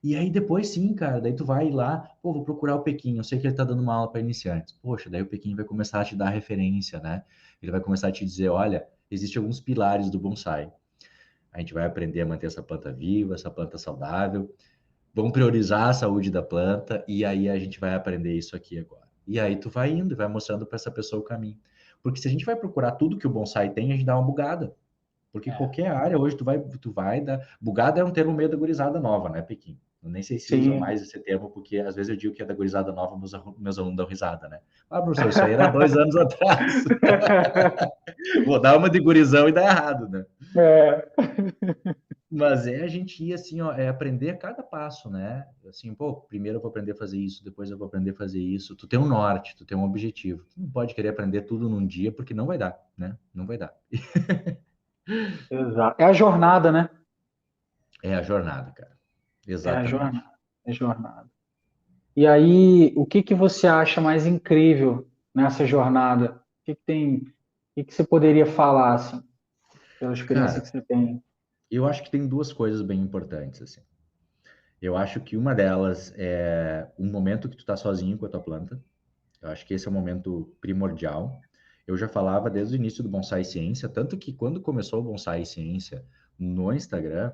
E aí depois sim, cara, daí tu vai lá, pô, vou procurar o Pequim, eu sei que ele tá dando uma aula para iniciantes. Poxa, daí o Pequim vai começar a te dar referência, né? Ele vai começar a te dizer, olha, existem alguns pilares do bonsai. A gente vai aprender a manter essa planta viva, essa planta saudável, vamos priorizar a saúde da planta e aí a gente vai aprender isso aqui agora. E aí tu vai indo e vai mostrando para essa pessoa o caminho. Porque se a gente vai procurar tudo que o bonsai tem, a gente dá uma bugada. Porque É. qualquer área hoje tu vai dar. Bugada é um termo meio da gurizada nova, né, Pequim? Eu nem sei se usam Sim. mais esse termo, porque às vezes eu digo que é da gurizada nova, meus alunos dão risada, né? Ah, professor, isso aí era 2 anos atrás. Vou dar uma de gurizão e dar errado, né? É. Mas é a gente ir assim, ó, é aprender a cada passo, né? Assim, pô, primeiro eu vou aprender a fazer isso, depois eu vou aprender a fazer isso. Tu tem um norte, tu tem um objetivo. Tu não pode querer aprender tudo num dia, porque não vai dar, né? Não vai dar. Exato. É a jornada, né? É a jornada, cara. É a Exatamente. jornada. É a jornada. E aí, o que que você acha mais incrível nessa jornada? O que que você poderia falar, assim, pela experiência que Cara, você tem? eu acho que tem duas coisas bem importantes, assim. Eu acho que uma delas é um momento que tu tá sozinho com a tua planta. Eu acho que esse é o momento primordial. Eu já falava desde o início do Bonsai Ciência, tanto que quando começou o Bonsai Ciência no Instagram,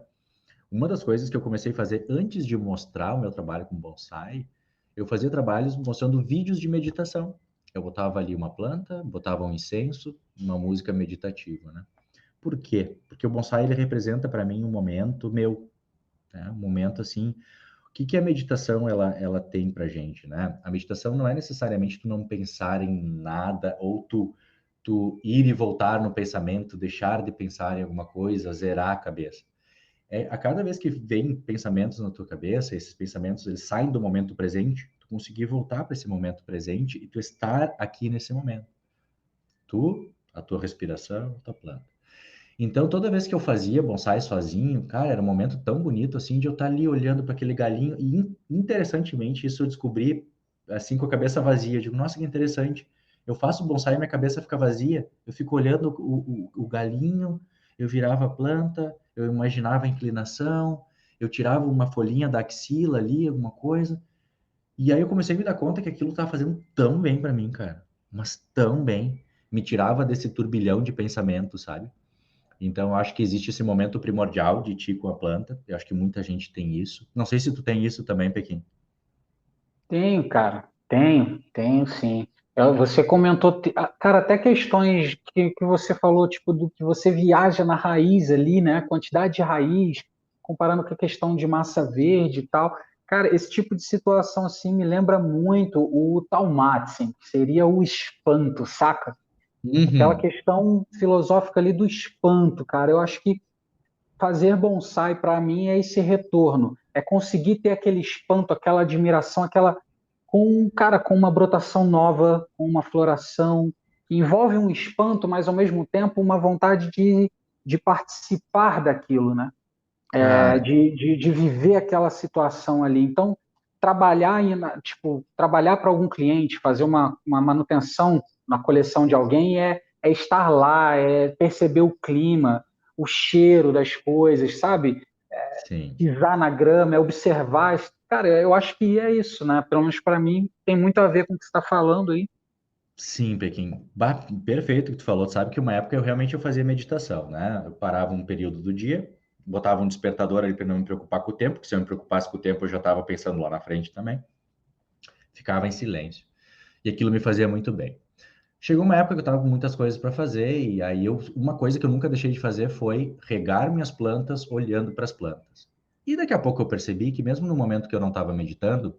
uma das coisas que eu comecei a fazer antes de mostrar o meu trabalho com bonsai, eu fazia trabalhos mostrando vídeos de meditação. Eu botava ali uma planta, botava um incenso, uma música meditativa, né? Por quê? Porque o bonsai ele representa para mim um momento meu, né? Um momento assim. O que que a meditação ela tem para gente, né? A meditação não é necessariamente tu não pensar em nada ou tu ir e voltar no pensamento, deixar de pensar em alguma coisa, zerar a cabeça. A cada vez que vem pensamentos na tua cabeça, esses pensamentos eles saem do momento presente, tu conseguir voltar para esse momento presente e tu estar aqui nesse momento. Tu, a tua respiração, a tua planta. Então, toda vez que eu fazia bonsai sozinho, cara, era um momento tão bonito assim de eu estar ali olhando para aquele galinho e interessantemente isso eu descobri assim com a cabeça vazia. Eu digo, nossa, que interessante. Eu faço bonsai e minha cabeça fica vazia. Eu fico olhando o galinho, eu virava a planta, eu imaginava a inclinação, eu tirava uma folhinha da axila ali, alguma coisa. E aí eu comecei a me dar conta que aquilo estava fazendo tão bem para mim, cara. Mas tão bem. Me tirava desse turbilhão de pensamento, sabe? Então, eu acho que existe esse momento primordial de ti com a planta. Eu acho que muita gente tem isso. Não sei se tu tem isso também, Pequim. Tenho, cara. Tenho sim. Você comentou, cara, até questões que você falou, tipo, do que você viaja na raiz ali, né? Quantidade de raiz, comparando com a questão de massa verde e tal. Cara, esse tipo de situação, assim, me lembra muito o Taumatzen, que seria o espanto, saca? Aquela Uhum. questão filosófica ali do espanto, cara. Eu acho que fazer bonsai para mim é esse retorno, é conseguir ter aquele espanto, aquela admiração, aquela com, cara, com uma brotação nova, com uma floração, que envolve um espanto, mas ao mesmo tempo uma vontade de participar daquilo, né? Cara, De viver aquela situação ali. Então, tipo, trabalhar para algum cliente, fazer uma manutenção na coleção de alguém é estar lá, é perceber o clima, o cheiro das coisas, sabe? sim. Pisar na grama, é observar. Cara, eu acho que é isso, né? Pelo menos para mim, tem muito a ver com o que você está falando aí. Sim, Pequim. Perfeito o que tu falou. Sabe que uma época eu realmente eu fazia meditação, né? Eu parava um período do dia, botava um despertador ali para não me preocupar com o tempo, porque se eu me preocupasse com o tempo eu já estava pensando lá na frente também. Ficava em silêncio. E aquilo me fazia muito bem. Chegou uma época que eu estava com muitas coisas para fazer, e aí uma coisa que eu nunca deixei de fazer foi regar minhas plantas olhando para as plantas. E daqui a pouco eu percebi que mesmo no momento que eu não estava meditando,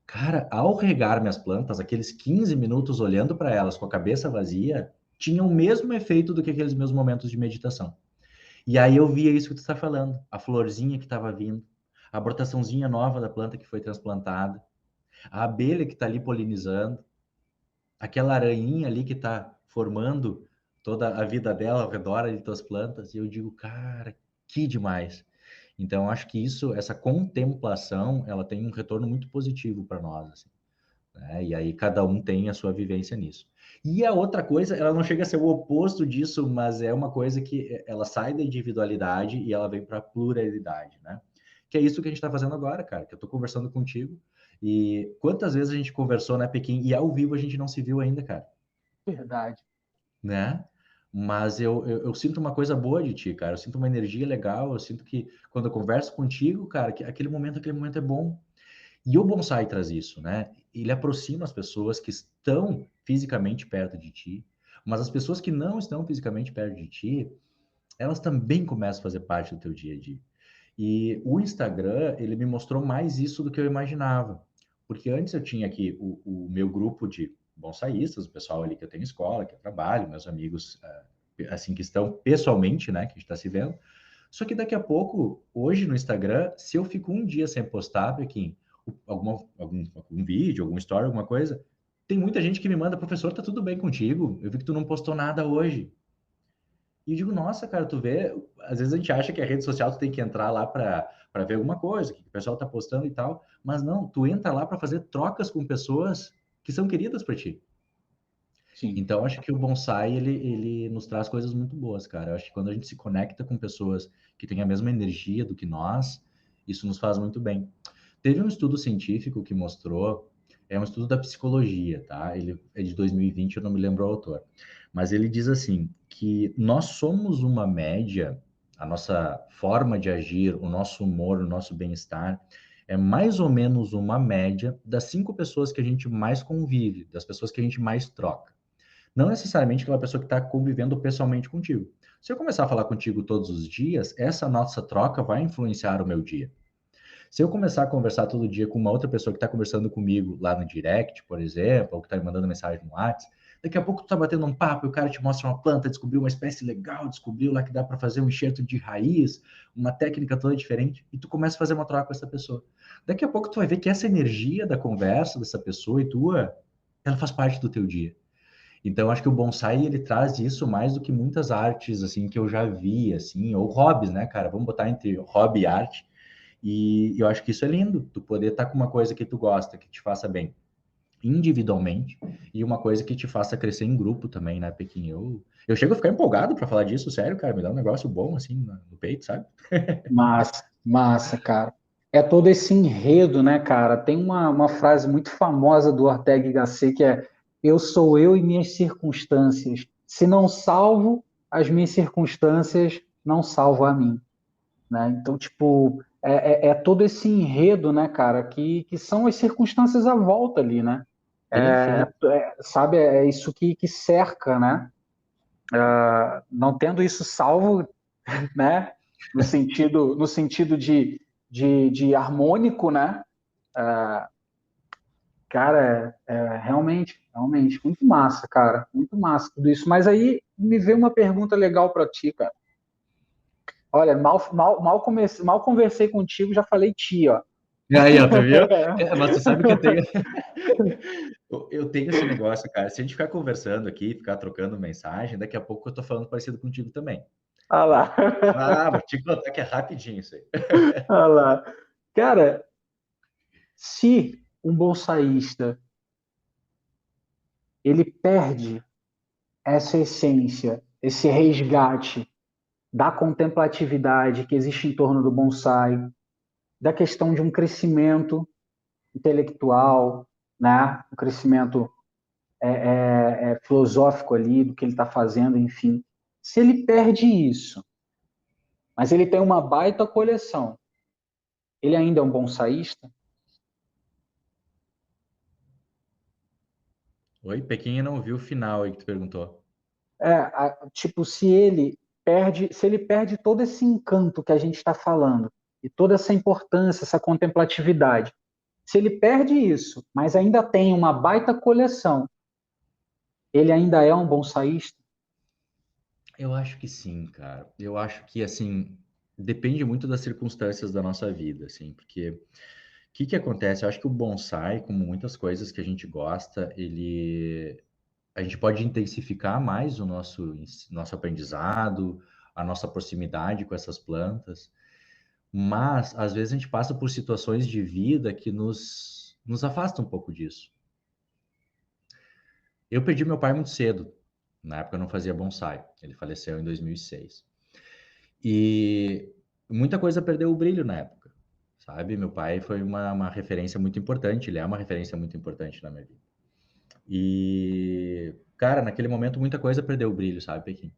cara, ao regar minhas plantas, aqueles 15 minutos olhando para elas com a cabeça vazia, tinha o mesmo efeito do que aqueles meus momentos de meditação. E aí eu via isso que tu está falando, a florzinha que estava vindo, a brotaçãozinha nova da planta que foi transplantada, a abelha que está ali polinizando, aquela aranhinha ali que está formando toda a vida dela ao redor ali das plantas, e eu digo, cara, que demais. Então, acho que isso, essa contemplação, ela tem um retorno muito positivo para nós, assim, né? E aí cada um tem a sua vivência nisso. E a outra coisa, ela não chega a ser o oposto disso, mas é uma coisa que ela sai da individualidade e ela vem para a pluralidade, né? Que é isso que a gente está fazendo agora, cara, que eu estou conversando contigo. E quantas vezes a gente conversou, né, Pequim? E ao vivo a gente não se viu ainda, cara, Verdade. né? Mas eu sinto uma coisa boa de ti, cara. Eu sinto uma energia legal. Eu sinto que quando eu converso contigo, cara, que aquele momento é bom. E o bonsai traz isso, né? Ele aproxima as pessoas que estão fisicamente perto de ti, mas as pessoas que não estão fisicamente perto de ti, elas também começam a fazer parte do teu dia a dia. E o Instagram, ele me mostrou mais isso do que eu imaginava. Porque antes eu tinha aqui o meu grupo de bonsaístas, o pessoal ali que eu tenho escola, que eu trabalho, meus amigos, assim, que estão pessoalmente, né, que a gente está se vendo. Só que daqui a pouco, hoje no Instagram, se eu fico um dia sem postar, Pequim, algum vídeo, alguma história, alguma coisa, tem muita gente que me manda, professor, tá tudo bem contigo? Eu vi que tu não postou nada hoje. E eu digo, nossa, cara, tu vê, às vezes a gente acha que a rede social tu tem que entrar lá para ver alguma coisa, que o pessoal tá postando e tal, mas não, tu entra lá para fazer trocas com pessoas que são queridas para ti. Sim. Então, acho que o bonsai, ele nos traz coisas muito boas, cara. Eu acho que quando a gente se conecta com pessoas que têm a mesma energia do que nós, isso nos faz muito bem. Teve um estudo científico que mostrou, é um estudo da psicologia, tá? Ele é de 2020, eu não me lembro o autor. Mas ele diz assim, que nós somos uma média, a nossa forma de agir, o nosso humor, o nosso bem-estar, é mais ou menos uma média das 5 pessoas que a gente mais convive, das pessoas que a gente mais troca. Não necessariamente aquela pessoa que está convivendo pessoalmente contigo. Se eu começar a falar contigo todos os dias, essa nossa troca vai influenciar o meu dia. Se eu começar a conversar todo dia com uma outra pessoa que está conversando comigo lá no direct, por exemplo, ou que está me mandando mensagem no WhatsApp, daqui a pouco tu tá batendo um papo e o cara te mostra uma planta, descobriu uma espécie legal, descobriu lá que dá para fazer um enxerto de raiz, uma técnica toda diferente, e tu começa a fazer uma troca com essa pessoa. Daqui a pouco tu vai ver que essa energia da conversa dessa pessoa e tua, ela faz parte do teu dia. Então, acho que o bonsai, ele traz isso mais do que muitas artes, assim, que eu já vi, assim, ou hobbies, né, cara? Vamos botar entre hobby e arte. E eu acho que isso é lindo, tu poder estar com uma coisa que tu gosta, que te faça bem individualmente, e uma coisa que te faça crescer em grupo também, né, Pequim? Eu chego a ficar empolgado para falar disso, sério, cara, me dá um negócio bom, assim, no peito, sabe? Massa, massa, cara. É todo esse enredo, né, cara? Tem uma frase muito famosa do Ortega y Gasset que é: eu sou eu e minhas circunstâncias. Se não salvo as minhas circunstâncias, não salvo a mim, né? Então, tipo, é todo esse enredo, né, cara, que são as circunstâncias à volta ali, né? Perfeito. Sabe, é isso que cerca, né? Não tendo isso salvo, né? No sentido de harmônico, né? Cara, realmente, muito massa, cara, muito massa tudo isso. Mas aí me veio uma pergunta legal para ti, cara. Olha, mal conversei contigo, já falei ti, ó. Aí, ó, tu viu? Mas tu sabe que eu tenho, eu tenho esse negócio, cara. Se a gente ficar conversando aqui, ficar trocando mensagem, daqui a pouco eu tô falando parecido contigo também, Olha tá? lá, Ah, vou te contar que é rapidinho isso aí. olha lá. Cara, se um bolsaísta ele perde essa essência, esse resgate da contemplatividade que existe em torno do bonsai, da questão de um crescimento intelectual, né? Um crescimento filosófico ali do que ele está fazendo, enfim. Se ele perde isso, mas ele tem uma baita coleção, ele ainda é um bonsaísta? Oi, Pequinha não viu o final aí que tu perguntou. Tipo, se ele perde todo esse encanto que a gente está falando e toda essa importância, essa contemplatividade, se ele perde isso, mas ainda tem uma baita coleção, ele ainda é um bonsaísta? Eu acho que sim, cara. Eu acho que, assim, depende muito das circunstâncias da nossa vida, assim, porque o que acontece? Eu acho que o bonsai, como muitas coisas que a gente gosta, a gente pode intensificar mais o nosso aprendizado, a nossa proximidade com essas plantas, mas às vezes a gente passa por situações de vida que nos afastam um pouco disso. Eu perdi meu pai muito cedo. Na época eu não fazia bonsai. Ele faleceu em 2006. E muita coisa perdeu o brilho na época, sabe? Meu pai foi uma referência muito importante, ele é uma referência muito importante na minha vida. E, cara, naquele momento muita coisa perdeu o brilho, sabe, Pequim?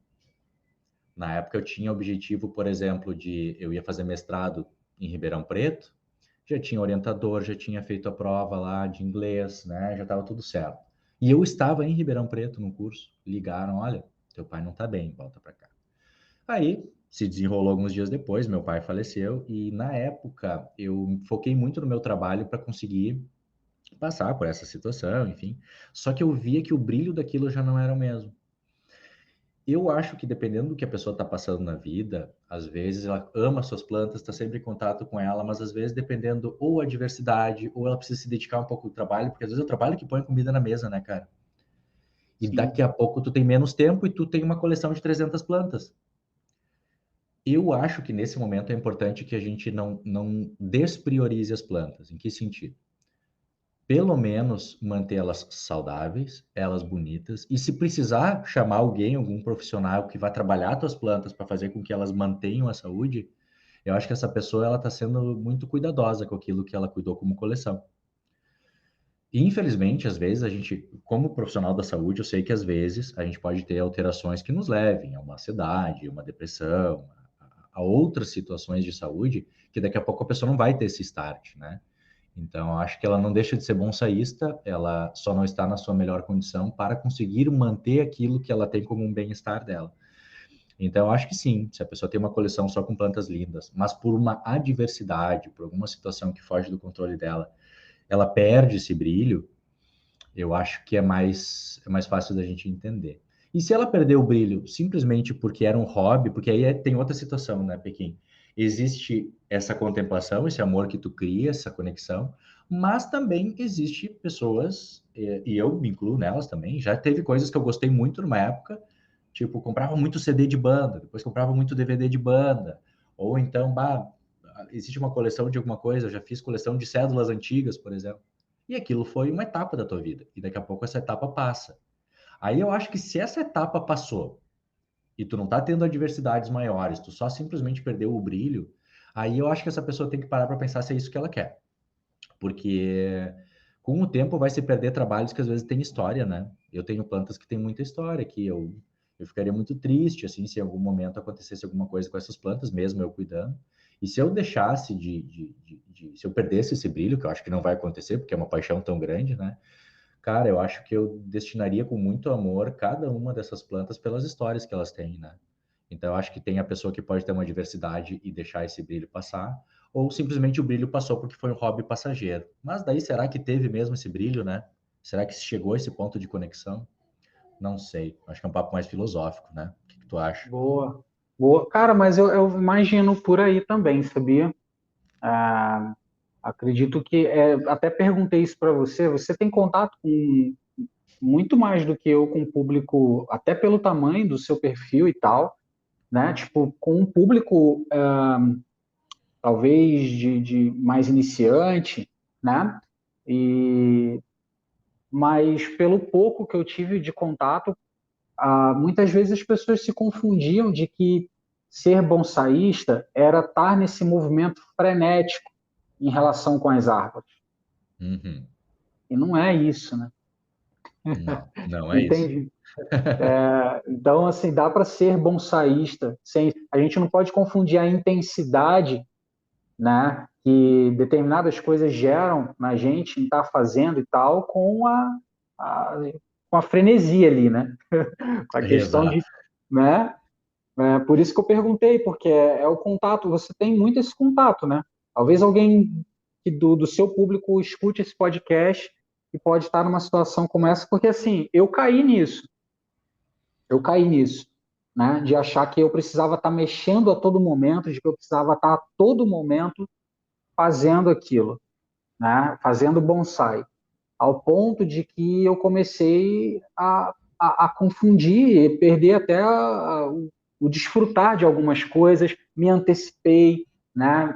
Na época eu tinha objetivo, por exemplo, de eu ia fazer mestrado em Ribeirão Preto, já tinha orientador, já tinha feito a prova lá de inglês, né? Já estava tudo certo. E eu estava em Ribeirão Preto no curso, ligaram, olha, teu pai não tá bem, volta para cá. Aí se desenrolou alguns dias depois, meu pai faleceu e na época eu foquei muito no meu trabalho para conseguir passar por essa situação, enfim. Só que eu via que o brilho daquilo já não era o mesmo. Eu acho que dependendo do que a pessoa está passando na vida, às vezes ela ama suas plantas, está sempre em contato com ela, mas às vezes dependendo ou a diversidade, ou ela precisa se dedicar um pouco do trabalho, porque às vezes é o trabalho que põe comida na mesa, né, cara? E daqui Sim, a pouco tu tem menos tempo e tu tem uma coleção de 300 plantas. Eu acho que nesse momento é importante que a gente não despriorize as plantas. Em que sentido? Pelo menos mantê-las saudáveis, elas bonitas, e se precisar chamar alguém, algum profissional que vai trabalhar tuas plantas para fazer com que elas mantenham a saúde, eu acho que essa pessoa ela está sendo muito cuidadosa com aquilo que ela cuidou como coleção. E, infelizmente, às vezes a gente, como profissional da saúde, eu sei que às vezes a gente pode ter alterações que nos levem a uma ansiedade, uma depressão, a outras situações de saúde, que daqui a pouco a pessoa não vai ter esse start, né? Então, acho que ela não deixa de ser bonsaísta, ela só não está na sua melhor condição para conseguir manter aquilo que ela tem como um bem-estar dela. Então, acho que sim, se a pessoa tem uma coleção só com plantas lindas, mas por uma adversidade, por alguma situação que foge do controle dela, ela perde esse brilho, eu acho que é mais fácil da gente entender. E se ela perdeu o brilho simplesmente porque era um hobby, porque aí tem outra situação, né, Pequim? Existe essa contemplação, esse amor que tu cria, essa conexão, mas também existe pessoas, e eu me incluo nelas também, já teve coisas que eu gostei muito numa época, tipo, comprava muito CD de banda, depois comprava muito DVD de banda, ou então, bah, existe uma coleção de alguma coisa, eu já fiz coleção de cédulas antigas, por exemplo. E aquilo foi uma etapa da tua vida. E daqui a pouco essa etapa passa. Aí eu acho que se essa etapa passou e tu não tá tendo adversidades maiores, tu só simplesmente perdeu o brilho, aí eu acho que essa pessoa tem que parar para pensar se é isso que ela quer. Porque com o tempo vai se perder trabalhos que às vezes têm história, né? Eu tenho plantas que têm muita história, que eu ficaria muito triste, assim, se em algum momento acontecesse alguma coisa com essas plantas, mesmo eu cuidando. E se eu deixasse se eu perdesse esse brilho, que eu acho que não vai acontecer, porque é uma paixão tão grande, né? Cara, eu acho que eu destinaria com muito amor cada uma dessas plantas pelas histórias que elas têm, né? Então, eu acho que tem a pessoa que pode ter uma diversidade e deixar esse brilho passar, ou simplesmente o brilho passou porque foi um hobby passageiro. Mas daí, será que teve mesmo esse brilho, né? Será que chegou a esse ponto de conexão? Não sei. Acho que é um papo mais filosófico, né? O que que tu acha? boa. Boa. Cara, mas eu imagino por aí também, sabia? Ah, acredito que, até perguntei isso para você, você tem contato com muito mais do que eu com o público, até pelo tamanho do seu perfil e tal, né? Tipo, com um público talvez de mais iniciante, né? E, mas pelo pouco que eu tive de contato, muitas vezes as pessoas se confundiam de que ser bonsaísta era estar nesse movimento frenético em relação com as árvores. Uhum. E não é isso, né? Não, não é isso. Entende? Então, assim, dá para ser bonsaísta. Sem, a gente não pode confundir a intensidade, né, que determinadas coisas geram na gente em estar fazendo e tal, a, com a frenesia ali, né? Com a questão Exato. de, né? Por isso que eu perguntei, porque é o contato, você tem muito esse contato, né? Talvez alguém do seu público escute esse podcast e pode estar numa situação como essa, porque assim, eu caí nisso. né? De achar que eu precisava estar mexendo a todo momento, de que eu precisava estar a todo momento fazendo aquilo, né? Fazendo bonsai, ao ponto de que eu comecei a confundir, perder até o desfrutar de algumas coisas, me antecipei, né?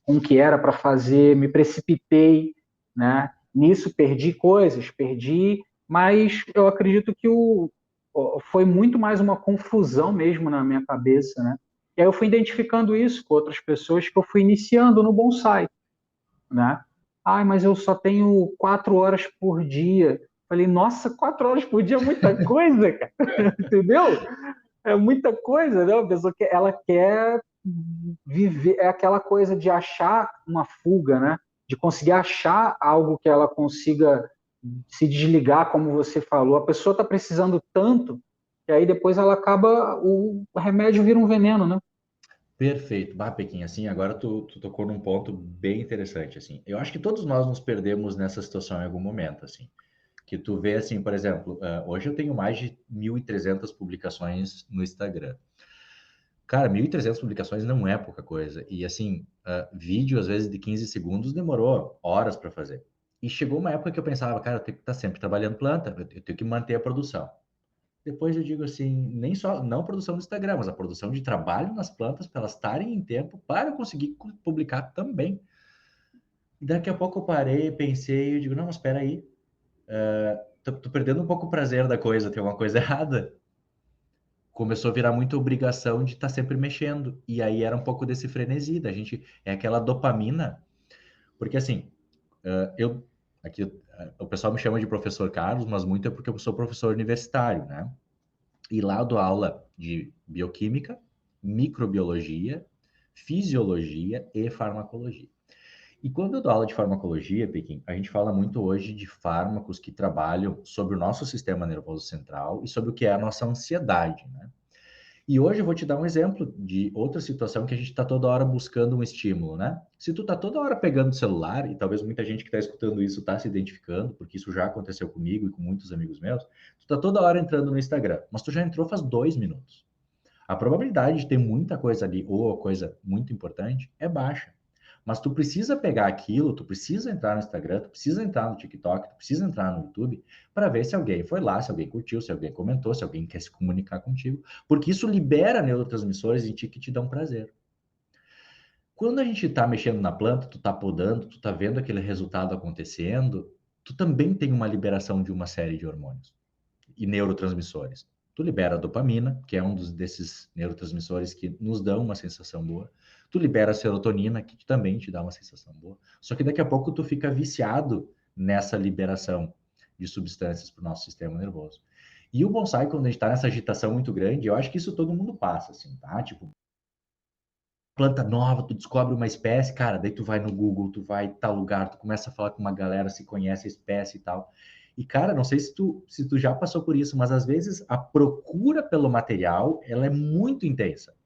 Com o que era para fazer, me precipitei, né? Nisso perdi coisas, perdi, mas eu acredito que foi muito mais uma confusão mesmo na minha cabeça, né? E aí eu fui identificando isso com outras pessoas que eu fui iniciando no bonsai, né? Ai, mas eu só tenho 4 horas por dia. Falei, nossa, 4 horas por dia é muita coisa, cara. Entendeu? É muita coisa, né? A pessoa que ela quer viver, é aquela coisa de achar uma fuga, né? De conseguir achar algo que ela consiga se desligar, como você falou. A pessoa está precisando tanto que aí depois ela acaba, o remédio vira um veneno, né? Perfeito. Bah, Pequim, assim, agora tu tocou num ponto bem interessante, assim. Eu acho que todos nós nos perdemos nessa situação em algum momento, assim. Que tu vê, assim, por exemplo, hoje eu tenho mais de 1.300 publicações no Instagram. Cara, 1.300 publicações não é pouca coisa. E, assim, vídeo, às vezes, de 15 segundos demorou horas para fazer. E chegou uma época que eu pensava, cara, eu tenho que estar sempre trabalhando planta, eu tenho que manter a produção. Depois eu digo assim, nem só, não a produção do Instagram, mas a produção de trabalho nas plantas para elas estarem em tempo para eu conseguir publicar também. E daqui a pouco eu parei, pensei, eu digo, não, mas espera aí, tô perdendo um pouco o prazer da coisa, tem uma coisa errada. Começou a virar muita obrigação de estar sempre mexendo. E aí era um pouco desse frenesi, da gente, é aquela dopamina, porque assim, eu, aqui, o pessoal me chama de professor Carlos, mas muito é porque eu sou professor universitário, né? E lá eu dou aula de bioquímica, microbiologia, fisiologia e farmacologia. E quando eu dou aula de farmacologia, Pequim, a gente fala muito hoje de fármacos que trabalham sobre o nosso sistema nervoso central e sobre o que é a nossa ansiedade, né? E hoje eu vou te dar um exemplo de outra situação que a gente está toda hora buscando um estímulo, né? Se tu está toda hora pegando o celular, e talvez muita gente que está escutando isso está se identificando, porque isso já aconteceu comigo e com muitos amigos meus, tu está toda hora entrando no Instagram, mas tu já entrou faz 2 minutos. A probabilidade de ter muita coisa ali, ou coisa muito importante, é baixa. Mas tu precisa pegar aquilo, tu precisa entrar no Instagram, tu precisa entrar no TikTok, tu precisa entrar no YouTube para ver se alguém foi lá, se alguém curtiu, se alguém comentou, se alguém quer se comunicar contigo, porque isso libera neurotransmissores em ti que te dão prazer. Quando a gente está mexendo na planta, tu está podando, tu está vendo aquele resultado acontecendo, tu também tem uma liberação de uma série de hormônios e neurotransmissores. Tu libera a dopamina, que é um desses neurotransmissores que nos dão uma sensação boa. Tu libera a serotonina, que também te dá uma sensação boa. Só que daqui a pouco tu fica viciado nessa liberação de substâncias para o nosso sistema nervoso. E o bonsai, quando a gente está nessa agitação muito grande, eu acho que isso todo mundo passa, assim, tá? Tipo, planta nova, tu descobre uma espécie, cara, daí tu vai no Google, tu vai em tal lugar, tu começa a falar com uma galera, se conhece a espécie e tal. E, cara, não sei se tu já passou por isso, mas às vezes a procura pelo material, ela é muito intensa.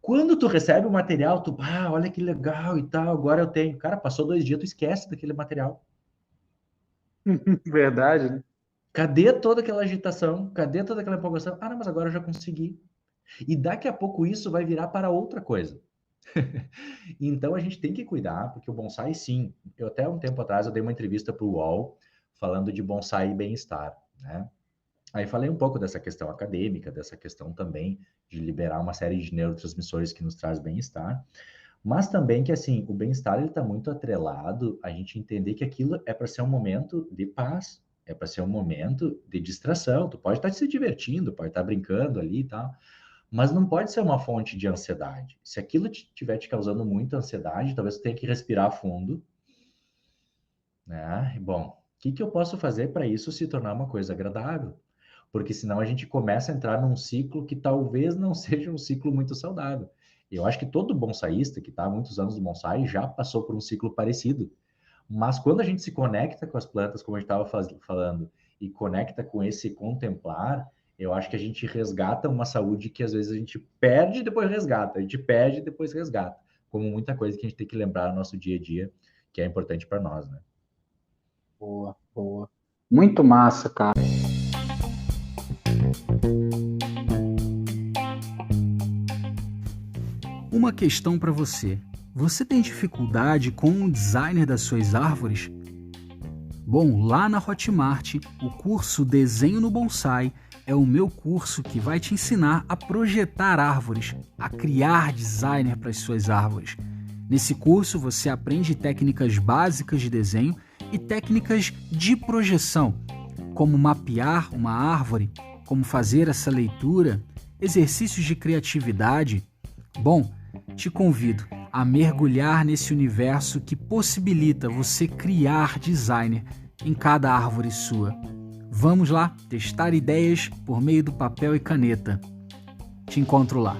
Quando tu recebe o material, tu, olha que legal e tal, agora eu tenho. Cara, passou 2 dias, tu esquece daquele material. Verdade, né? Cadê toda aquela agitação? Cadê toda aquela empolgação? Ah, não, mas agora eu já consegui. E daqui a pouco isso vai virar para outra coisa. Então a gente tem que cuidar, porque o bonsai, sim. Eu até um tempo atrás eu dei uma entrevista para o UOL falando de bonsai e bem-estar, né? Aí falei um pouco dessa questão acadêmica, dessa questão também de liberar uma série de neurotransmissores que nos traz bem-estar, mas também que assim, o bem-estar ele está muito atrelado a gente entender que aquilo é para ser um momento de paz, é para ser um momento de distração. Tu pode estar se divertindo, pode estar brincando ali e tal, mas não pode ser uma fonte de ansiedade. Se aquilo estiver te causando muita ansiedade, talvez você tenha que respirar fundo, né? Bom, o que eu posso fazer para isso se tornar uma coisa agradável? Porque senão a gente começa a entrar num ciclo que talvez não seja um ciclo muito saudável. Eu acho que todo bonsaísta que está há muitos anos no bonsai já passou por um ciclo parecido. Mas quando a gente se conecta com as plantas, como a gente estava falando, e conecta com esse contemplar, eu acho que a gente resgata uma saúde que às vezes a gente perde e depois resgata, a gente perde e depois resgata, como muita coisa que a gente tem que lembrar no nosso dia a dia, que é importante para nós, né? Boa, boa. Muito massa, cara. uma questão para você. Você tem dificuldade com o designer das suas árvores? Bom, lá na Hotmart, o curso Desenho no Bonsai é o meu curso que vai te ensinar a projetar árvores, a criar designer para as suas árvores. Nesse curso você aprende técnicas básicas de desenho e técnicas de projeção, como mapear uma árvore, como fazer essa leitura, exercícios de criatividade. Bom, te convido a mergulhar nesse universo que possibilita você criar designer em cada árvore sua. Vamos lá testar ideias por meio do papel e caneta. Te encontro lá.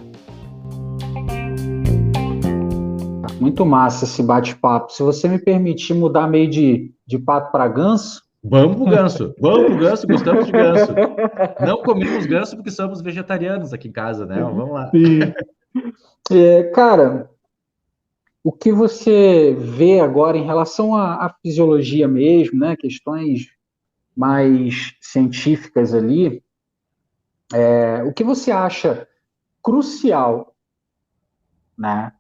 Muito massa esse bate-papo. Se você me permitir mudar meio de pato para ganso. Vamos pro ganso, vamos pro ganso, gostamos de ganso. Não comemos ganso porque somos vegetarianos aqui em casa, né? Vamos lá. Sim. Cara, o que você vê agora em relação à fisiologia mesmo, né? Questões mais científicas ali, o que você acha crucial, né?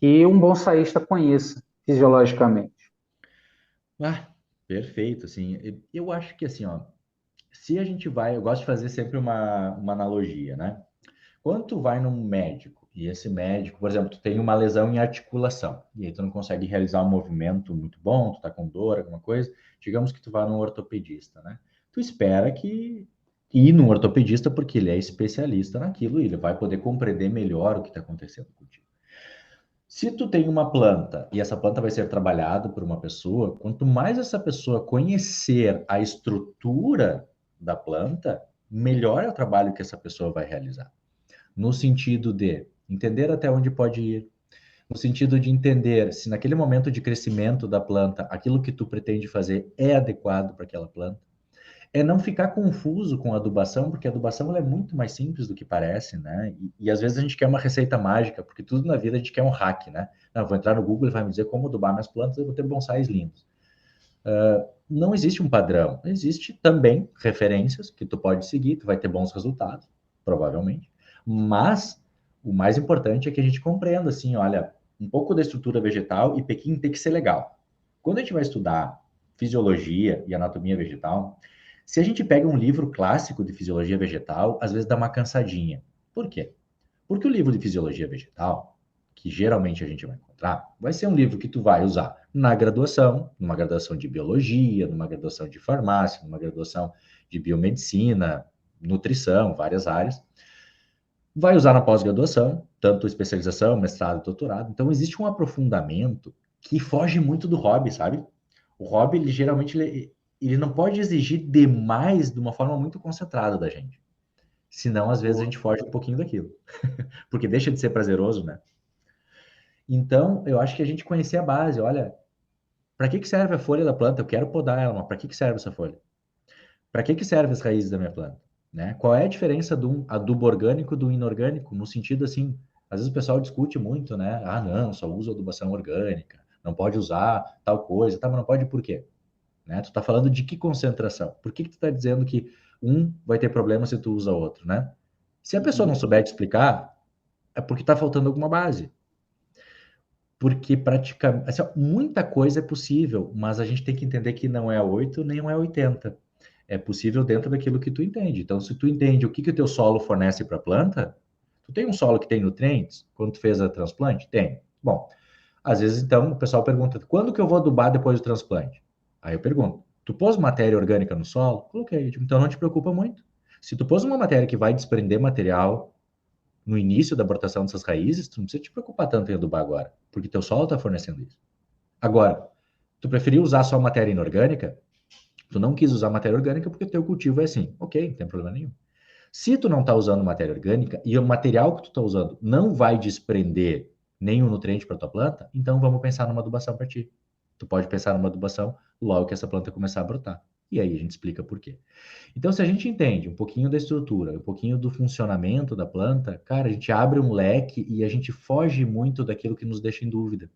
Que um bonsaísta conheça fisiologicamente? Ah, perfeito, assim. Eu acho que assim, ó, se a gente vai, eu gosto de fazer sempre uma analogia, né? Quando tu vai num médico, e esse médico, por exemplo, tu tem uma lesão em articulação, e aí tu não consegue realizar um movimento muito bom, tu tá com dor, alguma coisa, digamos que tu vá num ortopedista, né? Tu espera que ir num ortopedista porque ele é especialista naquilo e ele vai poder compreender melhor o que está acontecendo contigo. Se tu tem uma planta e essa planta vai ser trabalhada por uma pessoa, quanto mais essa pessoa conhecer a estrutura da planta, melhor é o trabalho que essa pessoa vai realizar. No sentido de entender até onde pode ir, no sentido de entender se naquele momento de crescimento da planta, aquilo que tu pretende fazer é adequado para aquela planta. É não ficar confuso com a adubação, porque a adubação ela é muito mais simples do que parece, né? E às vezes a gente quer uma receita mágica, porque tudo na vida a gente quer um hack, né? Não, eu vou entrar no Google e vai me dizer como adubar minhas plantas, eu vou ter bonsais lindos. Não existe um padrão, existe também referências que tu pode seguir, tu vai ter bons resultados, provavelmente. Mas o mais importante é que a gente compreenda, assim, olha, um pouco da estrutura vegetal e Pequim tem que ser legal. Quando a gente vai estudar fisiologia e anatomia vegetal, se a gente pega um livro clássico de fisiologia vegetal, às vezes dá uma cansadinha. Por quê? Porque o livro de fisiologia vegetal, que geralmente a gente vai encontrar, vai ser um livro que tu vai usar na graduação, numa graduação de biologia, numa graduação de farmácia, numa graduação de biomedicina, nutrição, várias áreas. Vai usar na pós-graduação, tanto especialização, mestrado, doutorado. Então existe um aprofundamento que foge muito do hobby, sabe? O hobby, ele geralmente ele não pode exigir demais de uma forma muito concentrada da gente. Senão, às vezes, a gente foge um pouquinho daquilo. Porque deixa de ser prazeroso, né? Então, eu acho que a gente conhecer a base, olha, para que serve a folha da planta? Eu quero podar ela, mas para que serve essa folha? Para que servem as raízes da minha planta? Né? Qual é a diferença do adubo orgânico do inorgânico? No sentido assim, às vezes o pessoal discute muito, né? Ah, não, só usa adubação orgânica, não pode usar tal coisa, tá, mas não pode por quê? Né? Tu tá falando de que concentração? Por que tu tá dizendo que um vai ter problema se tu usa outro, né? Se a pessoa não souber te explicar, é porque tá faltando alguma base. Porque praticamente, assim, muita coisa é possível, mas a gente tem que entender que não é 8 nem é 80. É possível dentro daquilo que tu entende. Então, se tu entende o que que o teu solo fornece para a planta, tu tem um solo que tem nutrientes quando tu fez a transplante? Tem. Bom, às vezes então o pessoal pergunta, quando que eu vou adubar depois do transplante? Aí eu pergunto, tu pôs matéria orgânica no solo? Coloquei. Então não te preocupa muito. Se tu pôs uma matéria que vai desprender material no início da brotação dessas raízes, tu não precisa te preocupar tanto em adubar agora, porque teu solo está fornecendo isso. Agora, tu preferiu usar só matéria inorgânica? Tu não quis usar matéria orgânica porque teu cultivo é assim. Ok, não tem problema nenhum. Se tu não está usando matéria orgânica e o material que tu está usando não vai desprender nenhum nutriente para tua planta, então vamos pensar numa adubação para ti. Tu pode pensar numa adubação logo que essa planta começar a brotar. E aí a gente explica por quê. Então, se a gente entende um pouquinho da estrutura, um pouquinho do funcionamento da planta, cara, a gente abre um leque e a gente foge muito daquilo que nos deixa em dúvida.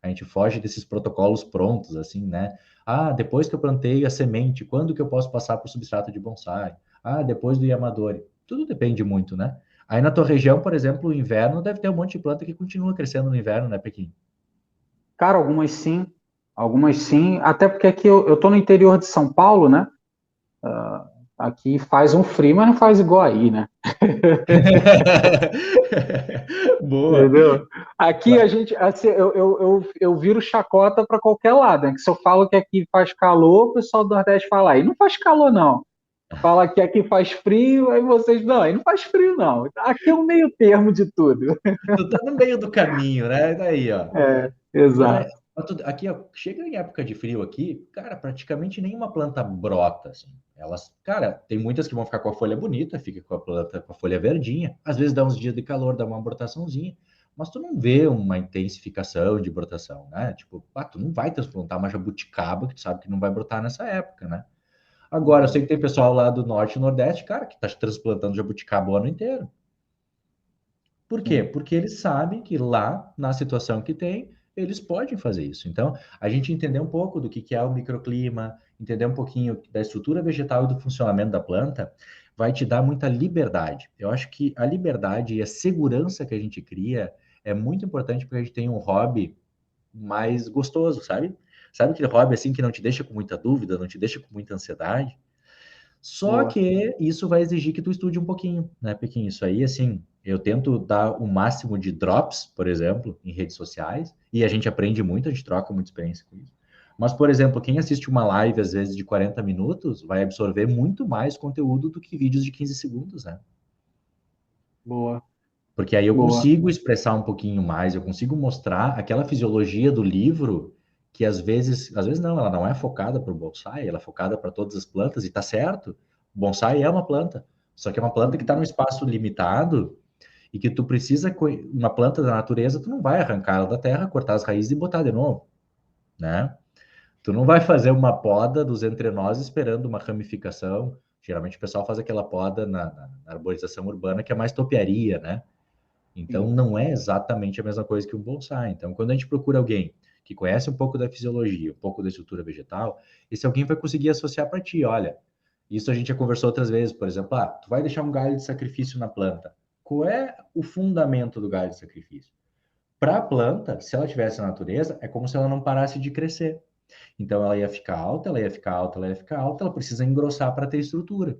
A gente foge desses protocolos prontos, assim, né? Ah, depois que eu plantei a semente, quando que eu posso passar para o substrato de bonsai? Ah, depois do Yamadori. Tudo depende muito, né? Aí na tua região, por exemplo, o inverno deve ter um monte de planta que continua crescendo no inverno, né, Pequim? Cara, algumas sim, até porque aqui eu tô no interior de São Paulo, né? Aqui faz um frio, mas não faz igual aí, né? Boa. Entendeu? Aqui a gente, assim, eu viro chacota para qualquer lado, né? Que se eu falo que aqui faz calor, o pessoal do Nordeste fala, aí não faz calor, não. Fala que aqui faz frio, aí vocês, não, aí não faz frio, não. Aqui é um meio termo de tudo. Tu tá no meio do caminho, né? Daí, ó. É, Não, exato. aqui, ó, chega em época de frio aqui, cara, praticamente nenhuma planta brota, assim. Elas, cara, tem muitas que vão ficar com a folha bonita, fica com a planta com a folha verdinha. Às vezes dá uns dias de calor, dá uma brotaçãozinha, mas tu não vê uma intensificação de brotação, né? Tipo, tu não vai transplantar uma jabuticaba que tu sabe que não vai brotar nessa época, né? Agora, eu sei que tem pessoal lá do norte e nordeste, cara, que tá transplantando jabuticaba o ano inteiro. Por quê? Sim. Porque eles sabem que lá, na situação que tem, eles podem fazer isso. Então, a gente entender um pouco do que é o microclima, entender um pouquinho da estrutura vegetal e do funcionamento da planta, vai te dar muita liberdade. Eu acho que a liberdade e a segurança que a gente cria é muito importante para a gente tenha um hobby mais gostoso, sabe? Sabe aquele hobby assim que não te deixa com muita dúvida, não te deixa com muita ansiedade? Só Boa. que isso vai exigir que tu estude um pouquinho, né, Pequim? Isso aí, assim, eu tento dar o máximo de drops, por exemplo, em redes sociais, e a gente aprende muito, a gente troca muita experiência com isso. Mas, por exemplo, quem assiste uma live, às vezes, de 40 minutos, vai absorver muito mais conteúdo do que vídeos de 15 segundos, né? Boa. Porque aí eu Boa. consigo expressar um pouquinho mais, eu consigo mostrar aquela fisiologia do livro que às vezes não, ela não é focada para o bonsai, ela é focada para todas as plantas e tá certo. Bonsai é uma planta, só que é uma planta que está num Uhum. espaço limitado e que tu precisa uma planta da natureza, tu não vai arrancar ela da terra, cortar as raízes e botar de novo, né? Tu não vai fazer uma poda dos entrenós esperando uma ramificação. Geralmente o pessoal faz aquela poda na arborização urbana que é mais topiaria, né? Então, Sim. não é exatamente a mesma coisa que um bonsai. Então, quando a gente procura alguém que conhece um pouco da fisiologia, um pouco da estrutura vegetal, esse alguém vai conseguir associar para ti. Olha, isso a gente já conversou outras vezes, por exemplo, tu vai deixar um galho de sacrifício na planta. Qual é o fundamento do galho de sacrifício? Para a planta, se ela tivesse na natureza, é como se ela não parasse de crescer. Então, ela ia ficar alta, ela ia ficar alta, ela ia ficar alta, ela precisa engrossar para ter estrutura.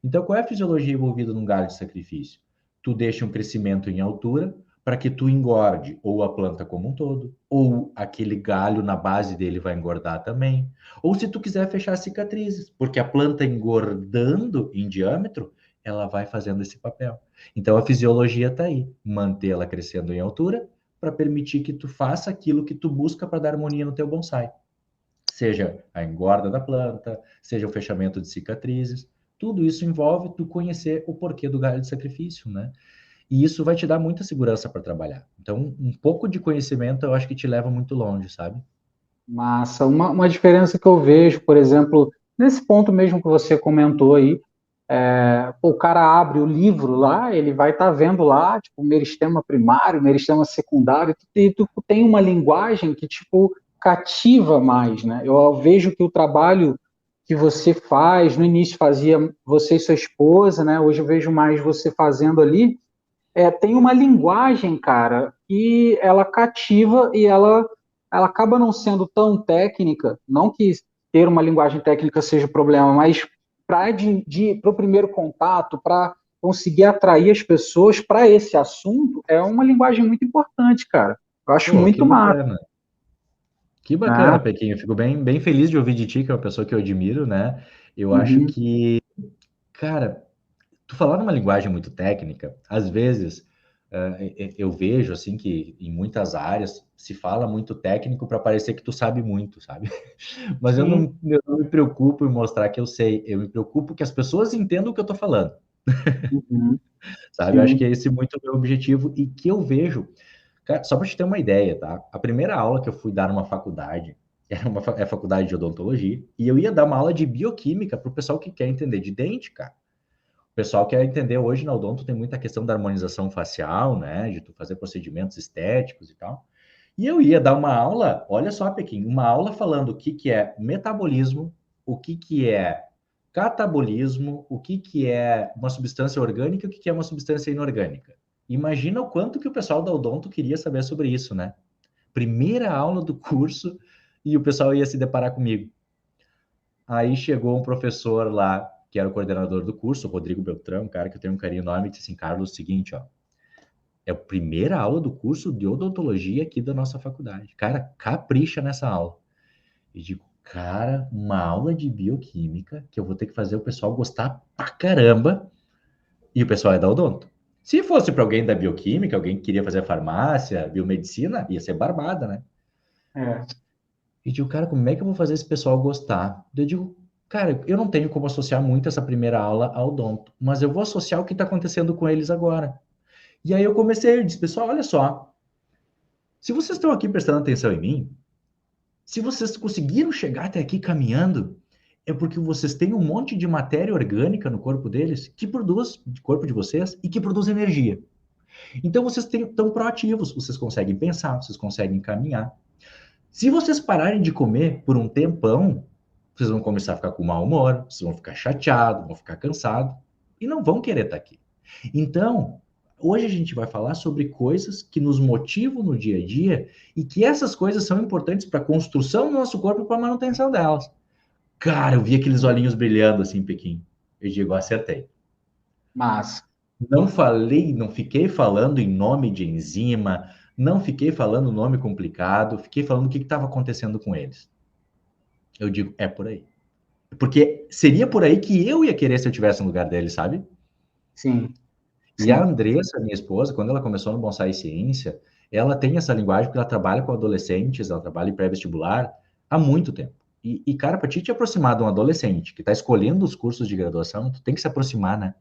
Então, qual é a fisiologia envolvida num galho de sacrifício? Tu deixa um crescimento em altura para que tu engorde ou a planta como um todo, ou aquele galho na base dele vai engordar também. Ou se tu quiser fechar cicatrizes, porque a planta engordando em diâmetro, ela vai fazendo esse papel. Então, a fisiologia está aí, mantê-la crescendo em altura para permitir que tu faça aquilo que tu busca para dar harmonia no teu bonsai, seja a engorda da planta, seja o fechamento de cicatrizes. Tudo isso envolve tu conhecer o porquê do galho de sacrifício, né? E isso vai te dar muita segurança para trabalhar. Então, um pouco de conhecimento eu acho que te leva muito longe, sabe? Massa. Uma diferença que eu vejo, por exemplo, nesse ponto mesmo que você comentou aí, pô, o cara abre o livro lá, ele vai estar vendo lá, tipo, meristema primário, meristema secundário, e tu tem uma linguagem que, tipo, cativa mais, né? Eu vejo que o trabalho que você faz, no início fazia você e sua esposa, né? Hoje eu vejo mais você fazendo ali, tem uma linguagem, cara, que ela cativa e ela acaba não sendo tão técnica, não que ter uma linguagem técnica seja o problema, mas para o primeiro contato, para conseguir atrair as pessoas para esse assunto, é uma linguagem muito importante, cara. Eu acho Pô, que muito massa, bacana. Que bacana, né? Pequinho. Eu fico bem feliz de ouvir de ti, que é uma pessoa que eu admiro, né? Eu acho Uhum. que, cara, tu falar numa linguagem muito técnica, às vezes eu vejo assim que em muitas áreas se fala muito técnico para parecer que tu sabe muito, sabe? Mas Sim. eu não me preocupo em mostrar que eu sei, eu me preocupo que as pessoas entendam o que eu tô falando, Uhum. sabe? Eu acho que Sim. é esse muito o meu objetivo e que eu vejo, cara, só para te ter uma ideia, tá? A primeira aula que eu fui dar numa faculdade é faculdade de odontologia e eu ia dar uma aula de bioquímica para o pessoal que quer entender de dente, cara. O pessoal quer entender hoje na odonto tem muita questão da harmonização facial, né? De tu fazer procedimentos estéticos e tal. E eu ia dar uma aula, olha só, Pequim, uma aula falando o que que é metabolismo, o que que é catabolismo, o que, que é uma substância orgânica e o que, que é uma substância inorgânica. Imagina o quanto que o pessoal da Odonto queria saber sobre isso, né? Primeira aula do curso e o pessoal ia se deparar comigo. Aí chegou um professor lá, que era o coordenador do curso, o Rodrigo Beltrão, um cara que eu tenho um carinho enorme, e disse assim, Carlos, é o seguinte, ó, é a primeira aula do curso de odontologia aqui da nossa faculdade. Cara, capricha nessa aula. E digo, cara, uma aula de bioquímica que eu vou ter que fazer o pessoal gostar pra caramba, e o pessoal é da odonto. Se fosse para alguém da bioquímica, alguém que queria fazer farmácia, biomedicina, ia ser barbada, né? É. E digo, cara, como é que eu vou fazer esse pessoal gostar? Eu digo, cara, eu não tenho como associar muito essa primeira aula ao odonto, mas eu vou associar o que está acontecendo com eles agora. E aí eu comecei, eu disse, pessoal, olha só, se vocês estão aqui prestando atenção em mim, se vocês conseguiram chegar até aqui caminhando, é porque vocês têm um monte de matéria orgânica no corpo deles, que produz, no corpo de vocês, e que produz energia. Então vocês estão proativos, vocês conseguem pensar, vocês conseguem caminhar. Se vocês pararem de comer por um tempão, vocês vão começar a ficar com mau humor, vocês vão ficar chateados, vão ficar cansados e não vão querer estar aqui. Então, hoje a gente vai falar sobre coisas que nos motivam no dia a dia e que essas coisas são importantes para a construção do nosso corpo e para a manutenção delas. Cara, eu vi aqueles olhinhos brilhando assim em Pequim. Eu digo, acertei. Mas, Não falei, não fiquei falando em nome de enzima, não fiquei falando nome complicado, fiquei falando o que estava acontecendo com eles. Eu digo, é por aí. Porque seria por aí que eu ia querer se eu tivesse no lugar deles, sabe? sim, E a sim. Andressa, minha esposa, quando ela começou no Bonsai Ciência, ela tem essa linguagem porque ela trabalha com adolescentes, ela trabalha em pré-vestibular há muito tempo. Cara, para te aproximar de um adolescente que está escolhendo os cursos de graduação, tu tem que se aproximar, né?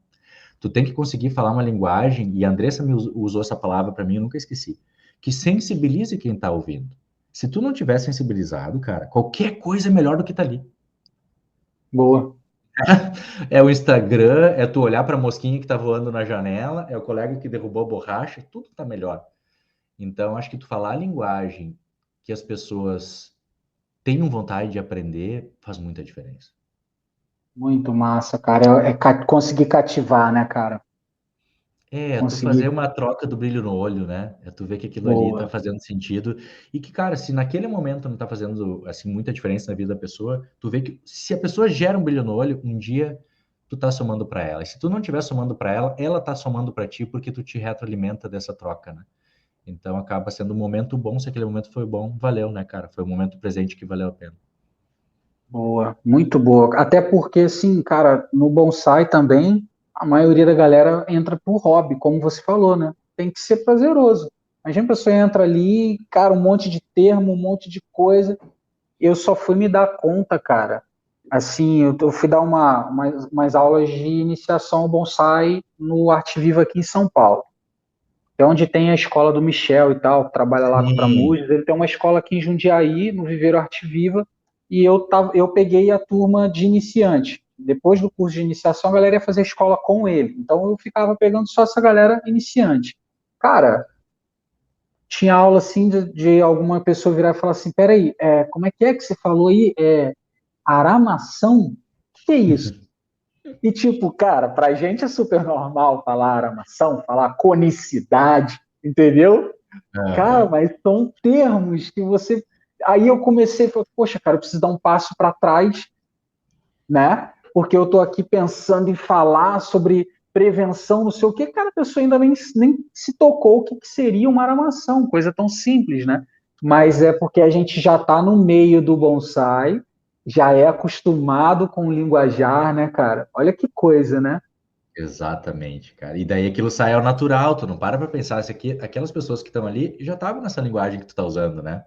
Tu tem que conseguir falar uma linguagem, e a Andressa me usou essa palavra para mim, eu nunca esqueci, que sensibilize quem está ouvindo. Se tu não tiver sensibilizado, cara, qualquer coisa é melhor do que tá ali. Boa. É o Instagram, é tu olhar para a mosquinha que tá voando na janela, é o colega que derrubou a borracha, tudo tá melhor. Então, acho que tu falar a linguagem que as pessoas tenham vontade de aprender faz muita diferença. Muito massa, cara. Conseguir cativar, né, cara? É tu fazer Conseguir. uma troca do brilho no olho, né? É tu ver que aquilo ali tá Boa. fazendo sentido e que, cara, se naquele momento não tá fazendo, assim, muita diferença na vida da pessoa, tu vê que se a pessoa gera um brilho no olho, um dia tu tá somando para ela. E se tu não estiver somando para ela, ela tá somando para ti porque tu te retroalimenta dessa troca, né? Então acaba sendo um momento bom, se aquele momento foi bom, valeu, né, cara? Foi um momento presente que valeu a pena. Boa. Muito boa. Até porque, assim, cara, no bonsai também, a maioria da galera entra por hobby, como você falou, né? Tem que ser prazeroso. Imagina a pessoa entra ali, cara, um monte de termo, um monte de coisa. Eu só fui me dar conta, cara. Assim, eu fui dar umas aulas de iniciação ao bonsai no Arte Viva aqui em São Paulo. É onde tem a escola do Michel e tal, que trabalha lá com o Sim. Tramujas. Ele tem uma escola aqui em Jundiaí, no Viveiro Arte Viva, e eu peguei a turma de iniciante. Depois do curso de iniciação, a galera ia fazer escola com ele. Então eu ficava pegando só essa galera iniciante. Cara, tinha aula assim de alguma pessoa virar e falar assim: peraí, como é que você falou aí? Aramação? O que é isso? E tipo, cara, pra gente é super normal falar aramação, falar conicidade, entendeu? Cara, Aham. mas são termos que você. Aí eu comecei a falar, poxa, cara, eu preciso dar um passo para trás, né? Porque eu tô aqui pensando em falar sobre prevenção, não sei o que, cara, a pessoa ainda nem se tocou o que seria uma aramação, coisa tão simples, né? Mas é porque a gente já está no meio do bonsai, já é acostumado com o linguajar, né, cara? Olha que coisa, né? Exatamente, cara. E daí aquilo sai ao natural, tu não para pensar se aquelas pessoas que estão ali já estavam nessa linguagem que tu tá usando, né?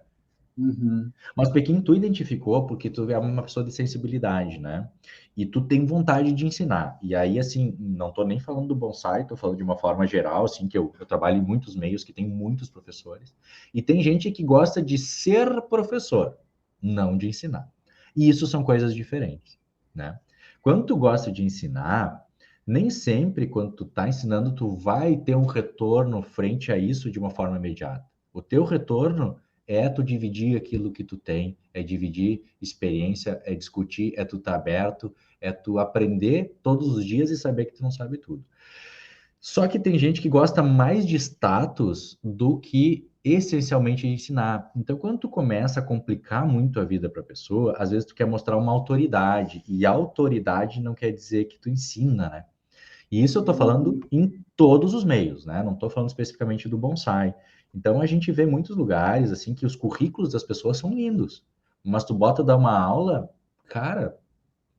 Uhum. Mas Pequim, tu identificou porque tu é uma pessoa de sensibilidade, né? E tu tem vontade de ensinar. E aí, assim, não tô nem falando do bonsai, tô falando de uma forma geral, assim, que eu trabalho em muitos meios que tem muitos professores. E tem gente que gosta de ser professor, não de ensinar. E isso são coisas diferentes, né? Quando tu gosta de ensinar, nem sempre quando tu tá ensinando, tu vai ter um retorno frente a isso de uma forma imediata. O teu retorno é tu dividir aquilo que tu tem, é dividir experiência, é discutir, é tu estar aberto, é tu aprender todos os dias e saber que tu não sabe tudo. Só que tem gente que gosta mais de status do que essencialmente de ensinar. Então, quando tu começa a complicar muito a vida para a pessoa, às vezes tu quer mostrar uma autoridade, e autoridade não quer dizer que tu ensina, né? E isso eu estou falando em todos os meios, né? Não estou falando especificamente do bonsai. Então, a gente vê muitos lugares, assim, que os currículos das pessoas são lindos, mas tu bota dar uma aula, cara,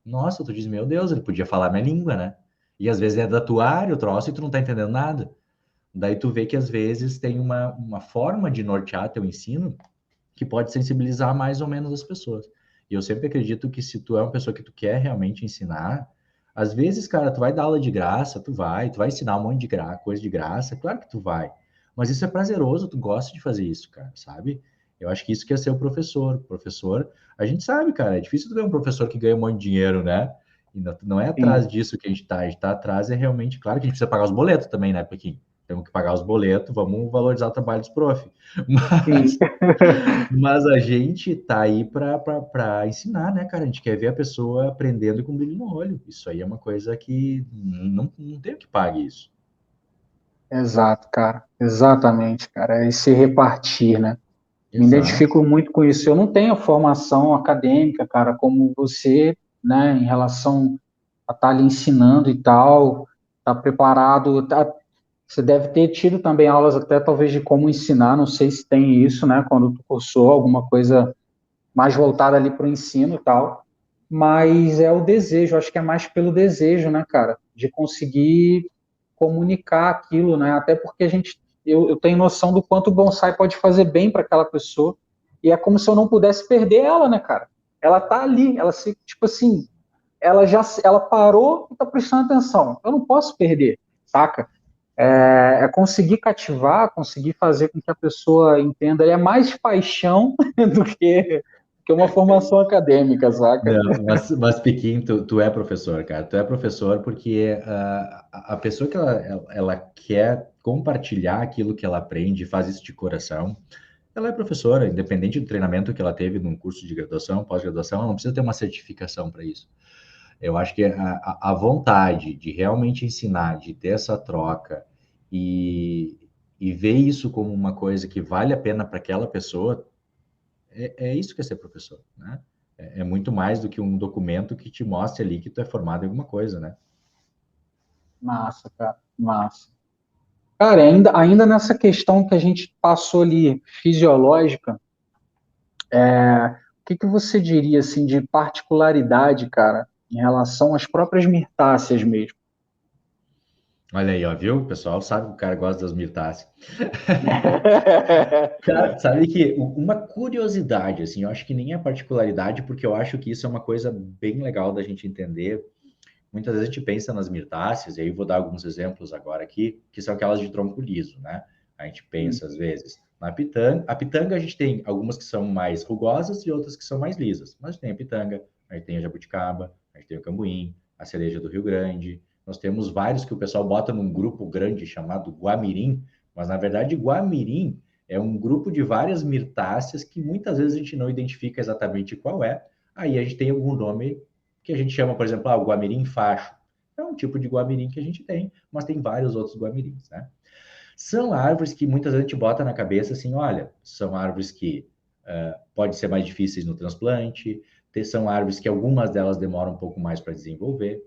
nossa, tu diz, meu Deus, ele podia falar minha língua, né? E às vezes é da tua área o troço e tu não tá entendendo nada. Daí tu vê que às vezes tem uma forma de nortear teu ensino que pode sensibilizar mais ou menos as pessoas. E eu sempre acredito que se tu é uma pessoa que tu quer realmente ensinar, às vezes, cara, tu vai dar aula de graça, tu vai ensinar um monte de coisa de graça, claro que tu vai. Mas isso é prazeroso, tu gosta de fazer isso, cara, sabe? Eu acho que isso que é ser o professor. Professor, a gente sabe, cara, é difícil tu ver um professor que ganha um monte de dinheiro, né? E não é atrás Sim, disso que a gente tá atrás é realmente, claro que a gente precisa pagar os boletos também, né, Pequim? Temos que pagar os boletos, vamos valorizar o trabalho dos prof. sim. Mas a gente tá aí para ensinar, né, cara? A gente quer ver a pessoa aprendendo com brilho no olho. Isso aí é uma coisa que não tem o que pague isso. Exato, cara. Exatamente, cara. É esse repartir, né? Me Exato. identifico muito com isso. Eu não tenho formação acadêmica, cara, como você, né, em relação a estar ali ensinando e tal, tá preparado. Você deve ter tido também aulas até talvez de como ensinar, não sei se tem isso, né, quando tu cursou alguma coisa mais voltada ali para o ensino e tal, mas é o desejo, acho que é mais pelo desejo, né, cara, de conseguir comunicar aquilo, né, até porque eu tenho noção do quanto o bonsai pode fazer bem para aquela pessoa, e é como se eu não pudesse perder ela, né, cara, ela tá ali, ela se, tipo assim, ela parou e tá prestando atenção, eu não posso perder, saca? É conseguir cativar, conseguir fazer com que a pessoa entenda, é mais paixão do que uma formação acadêmica, saca? Não, mas Pequim, tu é professor, cara. Tu é professor porque a pessoa que ela quer compartilhar aquilo que ela aprende, faz isso de coração, ela é professora, independente do treinamento que ela teve num curso de graduação, pós-graduação, ela não precisa ter uma certificação para isso. Eu acho que a vontade de realmente ensinar, de ter essa troca e, e ver isso como uma coisa que vale a pena para aquela pessoa, é isso que é ser professor, né? É muito mais do que um documento que te mostre ali que tu é formado em alguma coisa, né? Massa, cara, massa. Cara, ainda nessa questão que a gente passou ali, fisiológica, o que que você diria, assim, de particularidade, cara, em relação às próprias mirtáceas mesmo? Olha aí, ó, viu? O pessoal sabe que o cara gosta das mirtáceas. Cara, sabe que uma curiosidade, assim, eu acho que nem é particularidade, porque eu acho que isso é uma coisa bem legal da gente entender. Muitas vezes a gente pensa nas mirtáceas, e aí eu vou dar alguns exemplos agora aqui, que são aquelas de tronco liso, né? A gente pensa, às vezes, na pitanga. A pitanga a gente tem algumas que são mais rugosas e outras que são mais lisas. Mas a gente tem a pitanga, a gente tem a jabuticaba, a gente tem o cambuim, a cereja do Rio Grande. Nós temos vários que o pessoal bota num grupo grande chamado guamirim, mas na verdade guamirim é um grupo de várias mirtáceas que muitas vezes a gente não identifica exatamente qual é. Aí a gente tem algum nome que a gente chama, por exemplo, o guamirim facho. É um tipo de guamirim que a gente tem, mas tem vários outros guamirins, né? São árvores que muitas vezes a gente bota na cabeça assim, olha, são árvores que podem ser mais difíceis no transplante, são árvores que algumas delas demoram um pouco mais para desenvolver,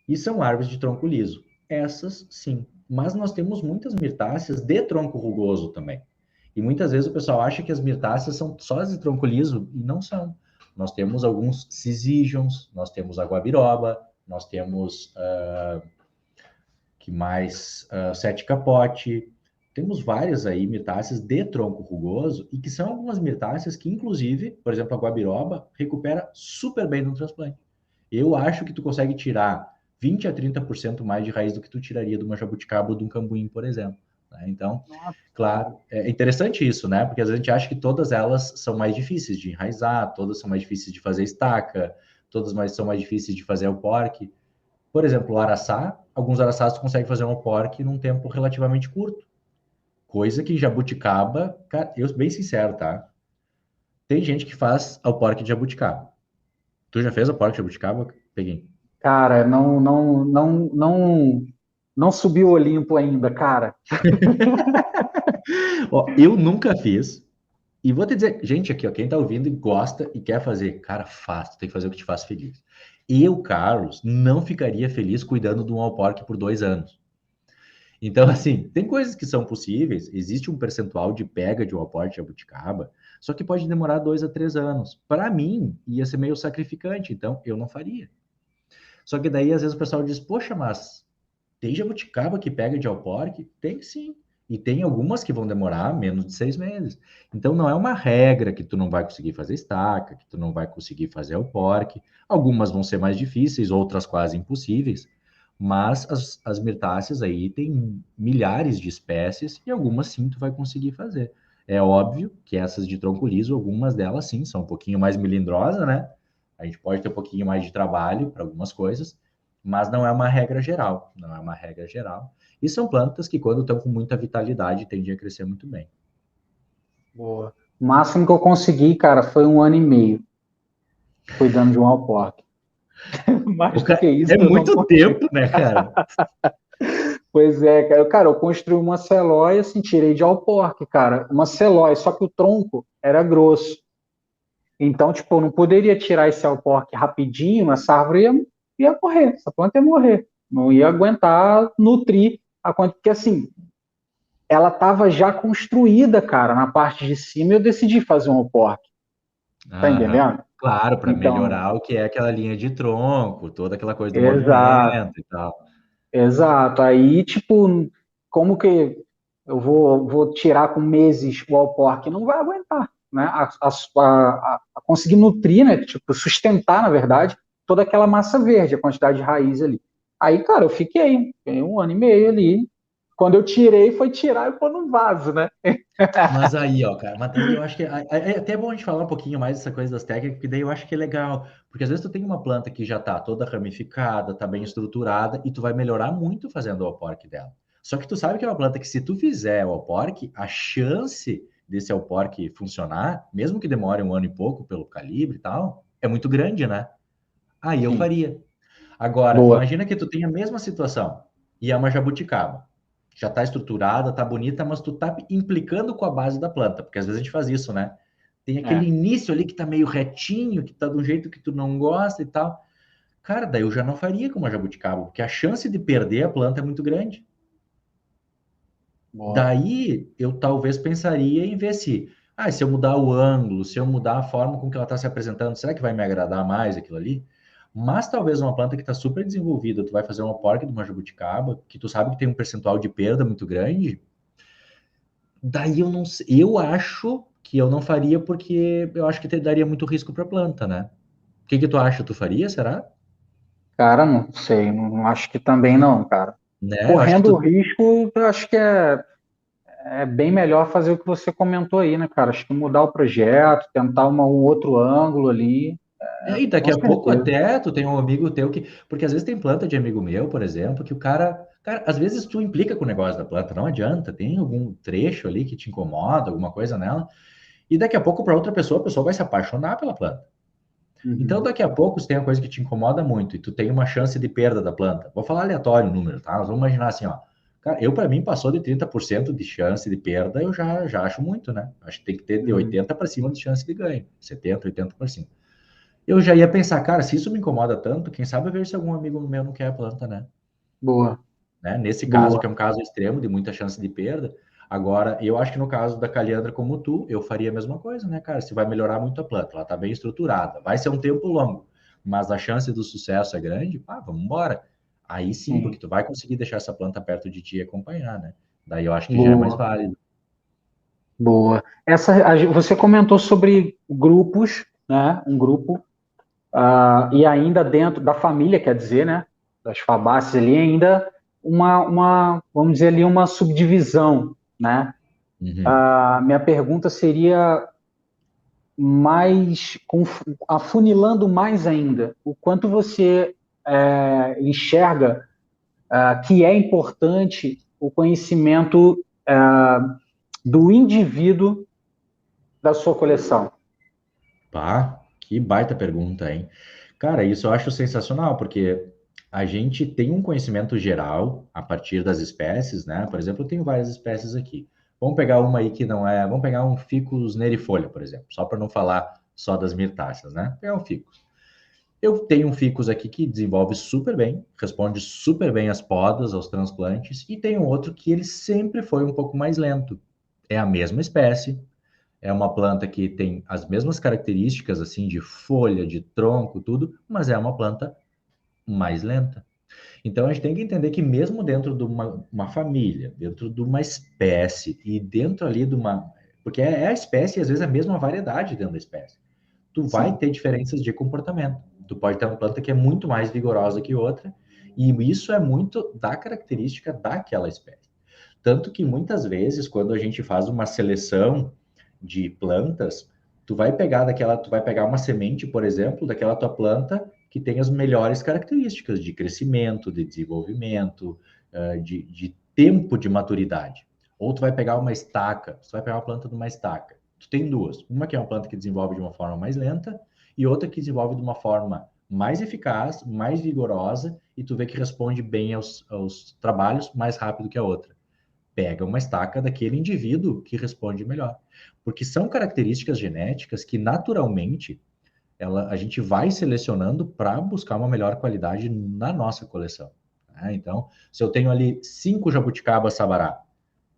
e são árvores de tronco liso. Essas, sim. Mas nós temos muitas mirtáceas de tronco rugoso também. E muitas vezes o pessoal acha que as mirtáceas são só as de tronco liso, e não são. Nós temos alguns cision, nós temos a guabiroba, nós temos, que mais, sete capote, temos várias aí mirtáceas de tronco rugoso, e que são algumas mirtáceas que, inclusive, por exemplo, a guabiroba recupera super bem no transplante. Eu acho que tu consegue tirar 20 a 30% mais de raiz do que tu tiraria de uma jabuticaba ou de um cambuim, por exemplo. Né? Então, Nossa, claro, é interessante isso, né? Porque às vezes a gente acha que todas elas são mais difíceis de enraizar, todas são mais difíceis de fazer estaca, são mais difíceis de fazer o porque. Por exemplo, o araçá, alguns araçás tu consegue fazer um porque num tempo relativamente curto. Coisa que jabuticaba, cara, eu bem sincero, tá? Tem gente que faz ao porco de jabuticaba. Tu já fez ao porco de jabuticaba? Peguei. Cara, não subiu o Olimpo ainda, cara. Ó, eu nunca fiz. E vou te dizer, gente, aqui, ó, quem tá ouvindo e gosta e quer fazer, cara, faz, tu tem que fazer o que te faz feliz. Eu, Carlos, não ficaria feliz cuidando de um all pork por 2 anos. Então, assim, tem coisas que são possíveis, existe um percentual de pega de um all pork de jabuticaba, só que pode demorar 2 a 3 anos. Para mim, ia ser meio sacrificante, então eu não faria. Só que daí, às vezes, o pessoal diz, poxa, mas tem jabuticaba que pega de all pork? Tem sim. E tem algumas que vão demorar menos de 6 meses. Então não é uma regra que tu não vai conseguir fazer estaca, que tu não vai conseguir fazer all pork. Algumas vão ser mais difíceis, outras quase impossíveis. Mas as mirtáceas aí tem milhares de espécies e algumas sim tu vai conseguir fazer. É óbvio que essas de tronco liso, algumas delas sim são um pouquinho mais melindrosas, né? A gente pode ter um pouquinho mais de trabalho para algumas coisas, mas não é uma regra geral, não é uma regra geral. E são plantas que, quando estão com muita vitalidade, tendem a crescer muito bem. Boa. O máximo que eu consegui, cara, foi 1 ano e meio cuidando de um alporque. Mais do que isso, É eu não muito consigo. tempo, né, cara? Pois é, cara. Cara, eu construí uma celóia, assim, tirei de alporque, cara. Uma celóia, só que o tronco era grosso. Então, tipo, eu não poderia tirar esse alporque rapidinho, essa árvore ia morrer, essa planta ia morrer. Não ia aguentar nutrir a quanto, porque assim, ela estava já construída, cara, na parte de cima, e eu decidi fazer um alporque. Tá Aham. entendendo? Claro, para Então, melhorar o que é aquela linha de tronco, toda aquela coisa do exato, movimento e tal. exato. Aí, tipo, como que eu vou tirar com meses o alporque? Não vai aguentar, né? A conseguir nutrir, né? Tipo, sustentar, na verdade, toda aquela massa verde, a quantidade de raiz ali. Aí, cara, eu fiquei 1 ano e meio ali. Quando eu tirei, foi tirar e pôr no vaso, né? Mas aí, ó, cara, mas daí eu acho que é até bom a gente falar um pouquinho mais dessa coisa das técnicas, porque daí eu acho que é legal. Porque às vezes tu tem uma planta que já tá toda ramificada, tá bem estruturada, e tu vai melhorar muito fazendo o alporque dela. Só que tu sabe que é uma planta que, se tu fizer o alporque, a chance desse alporque funcionar, mesmo que demore 1 ano e pouco pelo calibre e tal, é muito grande, né? Aí eu Sim. faria. Agora, Boa. imagina que tu tem a mesma situação e é uma jabuticaba. Já está estruturada, está bonita, mas tu tá implicando com a base da planta, porque às vezes a gente faz isso, né? Tem aquele É. início ali que tá meio retinho, que tá de um jeito que tu não gosta e tal. Cara, daí eu já não faria com uma jabuticaba, porque a chance de perder a planta é muito grande. Boa. Daí eu talvez pensaria em ver se eu mudar o ângulo, se eu mudar a forma com que ela está se apresentando, será que vai me agradar mais aquilo ali? Mas talvez uma planta que está super desenvolvida, tu vai fazer uma porca de uma jabuticaba, que tu sabe que tem um percentual de perda muito grande, daí eu não sei, eu acho que eu não faria porque eu acho que daria muito risco para a planta, né? O que que tu acha? Tu faria, será? Cara, não sei, não acho que também não, cara. Né? Eu acho que Correndo o tu risco, eu acho que é bem melhor fazer o que você comentou aí, né, cara? Acho que mudar o projeto, tentar um outro ângulo ali, E daqui com a pouco certeza. até tu tem um amigo teu que. Porque às vezes tem planta de amigo meu, por exemplo, que o cara. Cara, às vezes tu implica com o negócio da planta, não adianta, tem algum trecho ali que te incomoda, alguma coisa nela, e daqui a pouco para outra pessoa, a pessoa vai se apaixonar pela planta. Então, Uhum. daqui a pouco, se tem uma coisa que te incomoda muito e tu tem uma chance de perda da planta, vou falar aleatório o número, tá? Nós vamos imaginar assim, ó. Cara, para mim, passou de 30% de chance de perda, eu já acho muito, né? Acho que tem que ter de Uhum. 80 para cima de chance de ganho, 70, 80 para cima. Eu já ia pensar, cara, se isso me incomoda tanto, quem sabe ver se algum amigo meu não quer a planta, né? Boa, Né? Nesse caso, boa. que é um caso extremo, de muita chance de perda. Agora, eu acho que no caso da caliandra como tu, eu faria a mesma coisa, né, cara? Se vai melhorar muito a planta, ela tá bem estruturada, vai ser um tempo longo, mas a chance do sucesso é grande, vamos embora. Aí sim, porque Sim, tu vai conseguir deixar essa planta perto de ti e acompanhar, né? Daí eu acho que já é mais boa, válido. boa. Você comentou sobre grupos, né? Um grupo, e ainda dentro da família, quer dizer, né? Das fabáceas ali, ainda vamos dizer ali, uma subdivisão, né? Uhum. A minha pergunta seria mais afunilando mais ainda, o quanto você enxerga que é importante o conhecimento do indivíduo da sua coleção? Pá, que baita pergunta, hein? Cara, isso eu acho sensacional, porque a gente tem um conhecimento geral a partir das espécies, né? Por exemplo, eu tenho várias espécies aqui. Vamos pegar uma aí que não é. Vamos pegar um Ficus nerifolia, por exemplo, só para não falar só das mirtáceas, né? Pegar um Ficus. Eu tenho um ficus aqui que desenvolve super bem, responde super bem às podas, aos transplantes, e tem um outro que ele sempre foi um pouco mais lento. É a mesma espécie, é uma planta que tem as mesmas características, assim, de folha, de tronco, tudo, mas é uma planta mais lenta. Então a gente tem que entender que mesmo dentro de uma família, dentro de uma espécie e dentro ali de uma... Porque é a espécie e às vezes a mesma variedade dentro da espécie. Tu vai Sim. ter diferenças de comportamento. Tu pode ter uma planta que é muito mais vigorosa que outra, e isso é muito da característica daquela espécie. Tanto que muitas vezes, quando a gente faz uma seleção de plantas, tu vai pegar uma semente, por exemplo, daquela tua planta que tem as melhores características de crescimento, de desenvolvimento, de tempo de maturidade. Ou tu vai pegar uma estaca, tu vai pegar uma planta de uma estaca. Tu tem duas. Uma que é uma planta que desenvolve de uma forma mais lenta e outra que desenvolve de uma forma mais eficaz, mais vigorosa e tu vê que responde bem aos trabalhos mais rápido que a outra. Pega uma estaca daquele indivíduo que responde melhor. Porque são características genéticas que naturalmente a gente vai selecionando para buscar uma melhor qualidade na nossa coleção. Né? Então, se eu tenho ali 5 jabuticaba sabará,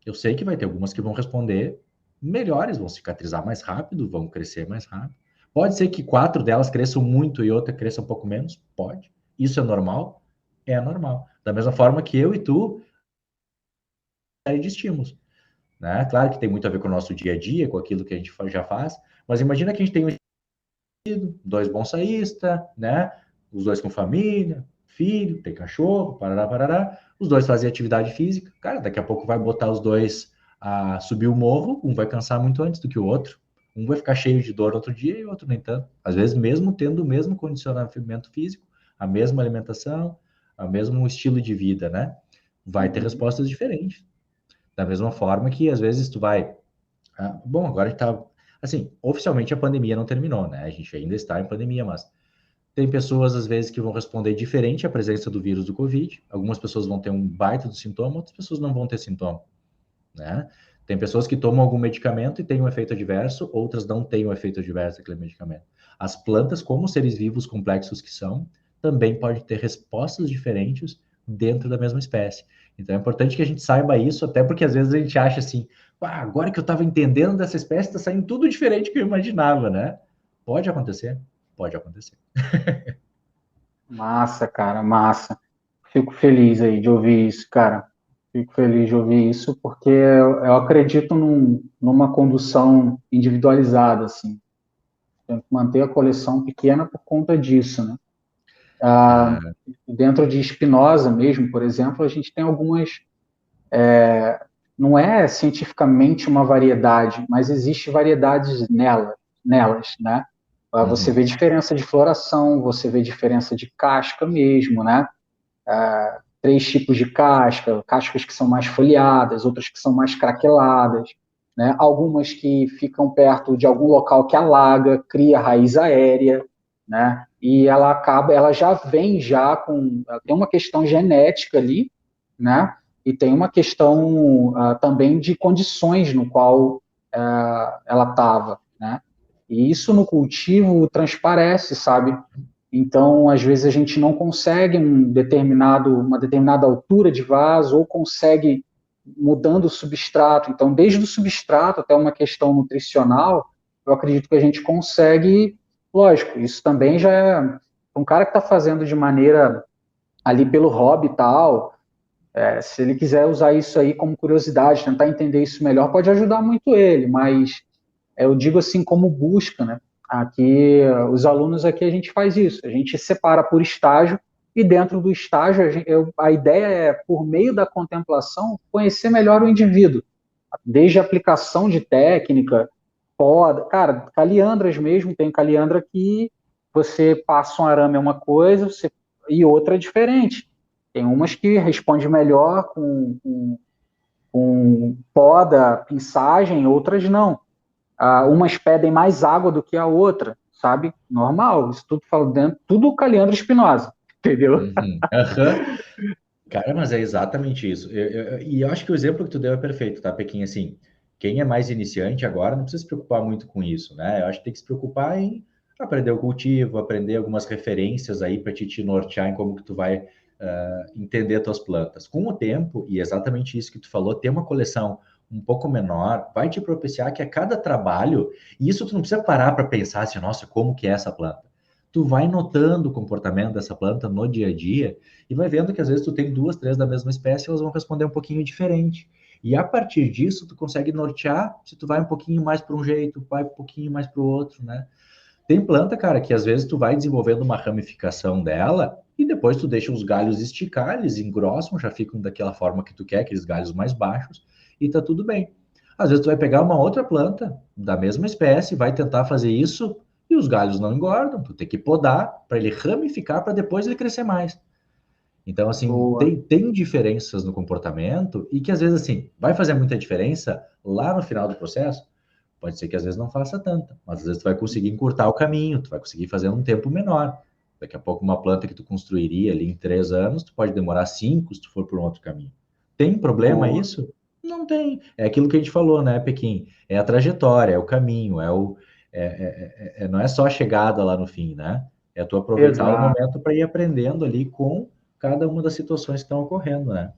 eu sei que vai ter algumas que vão responder melhores, vão cicatrizar mais rápido, vão crescer mais rápido. Pode ser que 4 delas cresçam muito e outra cresça um pouco menos? Pode. Isso é normal? É normal. Da mesma forma que eu e tu, série de estímulos. Né? Claro que tem muito a ver com o nosso dia a dia, com aquilo que a gente já faz, mas imagina que a gente tem dois bonsaístas, né? Os dois com família, filho, tem cachorro, parará, parará. Os dois fazem atividade física. Cara, daqui a pouco vai botar os dois a subir o morro, um vai cansar muito antes do que o outro. Um vai ficar cheio de dor outro dia e o outro nem tanto. Às vezes, mesmo tendo o mesmo condicionamento físico, a mesma alimentação, o mesmo estilo de vida, né? Vai ter Uhum. respostas diferentes. Da mesma forma que, às vezes, tu vai bom, agora está. Assim, oficialmente a pandemia não terminou, né? A gente ainda está em pandemia, mas tem pessoas, às vezes, que vão responder diferente à presença do vírus do Covid. Algumas pessoas vão ter um baita do sintoma, outras pessoas não vão ter sintoma, né? Tem pessoas que tomam algum medicamento e têm um efeito adverso, outras não têm um efeito adverso daquele medicamento. As plantas, como seres vivos complexos que são, também podem ter respostas diferentes dentro da mesma espécie. Então é importante que a gente saiba isso, até porque às vezes a gente acha assim, agora que eu estava entendendo dessa espécie, está saindo tudo diferente do que eu imaginava, né? Pode acontecer? Pode acontecer. Massa, cara, massa. Fico feliz aí de ouvir isso, cara. Fico feliz de ouvir isso, porque eu acredito numa condução individualizada, assim. Tem que manter a coleção pequena por conta disso, né? Ah, Ah, dentro de Spinoza mesmo, por exemplo, a gente tem algumas, não é cientificamente uma variedade, mas existe variedades nelas, né? Você uhum. vê diferença de floração, você vê diferença de casca mesmo, né? Três tipos de casca, cascas que são mais folheadas, outras que são mais craqueladas, né? Algumas que ficam perto de algum local que alaga, cria raiz aérea, né? E ela já vem já com, tem uma questão genética ali, né? E tem uma questão também de condições no qual ela estava, né? E isso no cultivo transparece, sabe? Então, às vezes a gente não consegue uma determinada altura de vaso ou consegue mudando o substrato. Então, desde o substrato até uma questão nutricional, eu acredito que a gente consegue, lógico, isso também já é um cara que está fazendo de maneira ali pelo hobby e tal, se ele quiser usar isso aí como curiosidade, tentar entender isso melhor, pode ajudar muito ele, mas eu digo assim como busca, né? Aqui, os alunos aqui a gente faz isso, a gente separa por estágio e dentro do estágio a ideia é, por meio da contemplação, conhecer melhor o indivíduo, desde a aplicação de técnica, poda, cara, caliandras mesmo, tem caliandra que você passa um arame é uma coisa e outra é diferente. Tem umas que respondem melhor com com poda, pinçagem, outras não. Umas pedem mais água do que a outra, sabe? Normal, isso tudo falo dentro, tudo Caliandro Espinosa, entendeu? Uhum. Aham. Cara, mas é exatamente isso. E eu acho que o exemplo que tu deu é perfeito, tá, Pequim? Assim, quem é mais iniciante agora não precisa se preocupar muito com isso, né? Eu acho que tem que se preocupar em aprender o cultivo, aprender algumas referências aí para te nortear em como que tu vai entender tuas plantas. Com o tempo, e exatamente isso que tu falou, ter uma coleção um pouco menor vai te propiciar que a cada trabalho, e isso tu não precisa parar para pensar assim, nossa, como que é essa planta? Tu vai notando o comportamento dessa planta no dia a dia e vai vendo que às vezes tu tem duas, três da mesma espécie, elas vão responder um pouquinho diferente. E a partir disso, tu consegue nortear se tu vai um pouquinho mais para um jeito, vai um pouquinho mais para o outro, né? Tem planta, cara, que às vezes tu vai desenvolvendo uma ramificação dela e depois tu deixa os galhos esticar, eles engrossam, já ficam daquela forma que tu quer, aqueles galhos mais baixos, e tá tudo bem. Às vezes tu vai pegar uma outra planta da mesma espécie, vai tentar fazer isso e os galhos não engordam, tu tem que podar para ele ramificar para depois ele crescer mais. Então, assim, Boa. tem diferenças no comportamento e que às vezes, assim, vai fazer muita diferença lá no final do processo? Pode ser que às vezes não faça tanta, mas às vezes tu vai conseguir encurtar o caminho, tu vai conseguir fazer um tempo menor. Daqui a pouco uma planta que tu construiria ali em 3 anos, tu pode demorar 5 se tu for por um outro caminho. Tem problema Boa. isso? Não tem. É aquilo que a gente falou, né, Pequim? É a trajetória, é o caminho, não é só a chegada lá no fim, né? É tu aproveitar o Exato, momento para ir aprendendo ali com cada uma das situações que estão ocorrendo, né?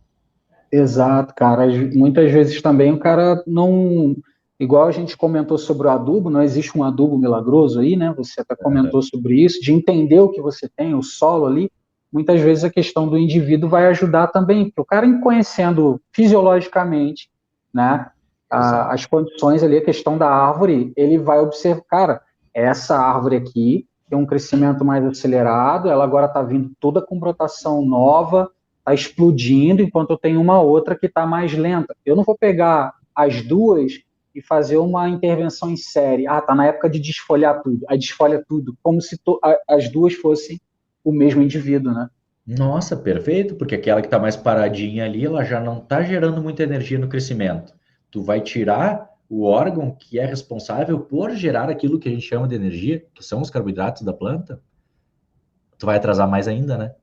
exato, cara. Muitas vezes também o cara não. Igual a gente comentou sobre o adubo, não existe um adubo milagroso aí, né? Você até comentou sobre isso, de entender o que você tem, o solo ali. Muitas vezes a questão do indivíduo vai ajudar também, porque o cara, em conhecendo fisiologicamente, né, Exato. as condições ali, a questão da árvore, ele vai observar, cara, essa árvore aqui tem um crescimento mais acelerado, ela agora está vindo toda com brotação nova, está explodindo, enquanto eu tenho uma outra que está mais lenta. Eu não vou pegar as duas e fazer uma intervenção em série. Ah, tá na época de desfolhar tudo. Aí desfolha tudo, como se as duas fossem o mesmo indivíduo, né? Nossa, perfeito, porque aquela que está mais paradinha ali, ela já não está gerando muita energia no crescimento. Tu vai tirar o órgão que é responsável por gerar aquilo que a gente chama de energia, que são os carboidratos da planta, tu vai atrasar mais ainda, né?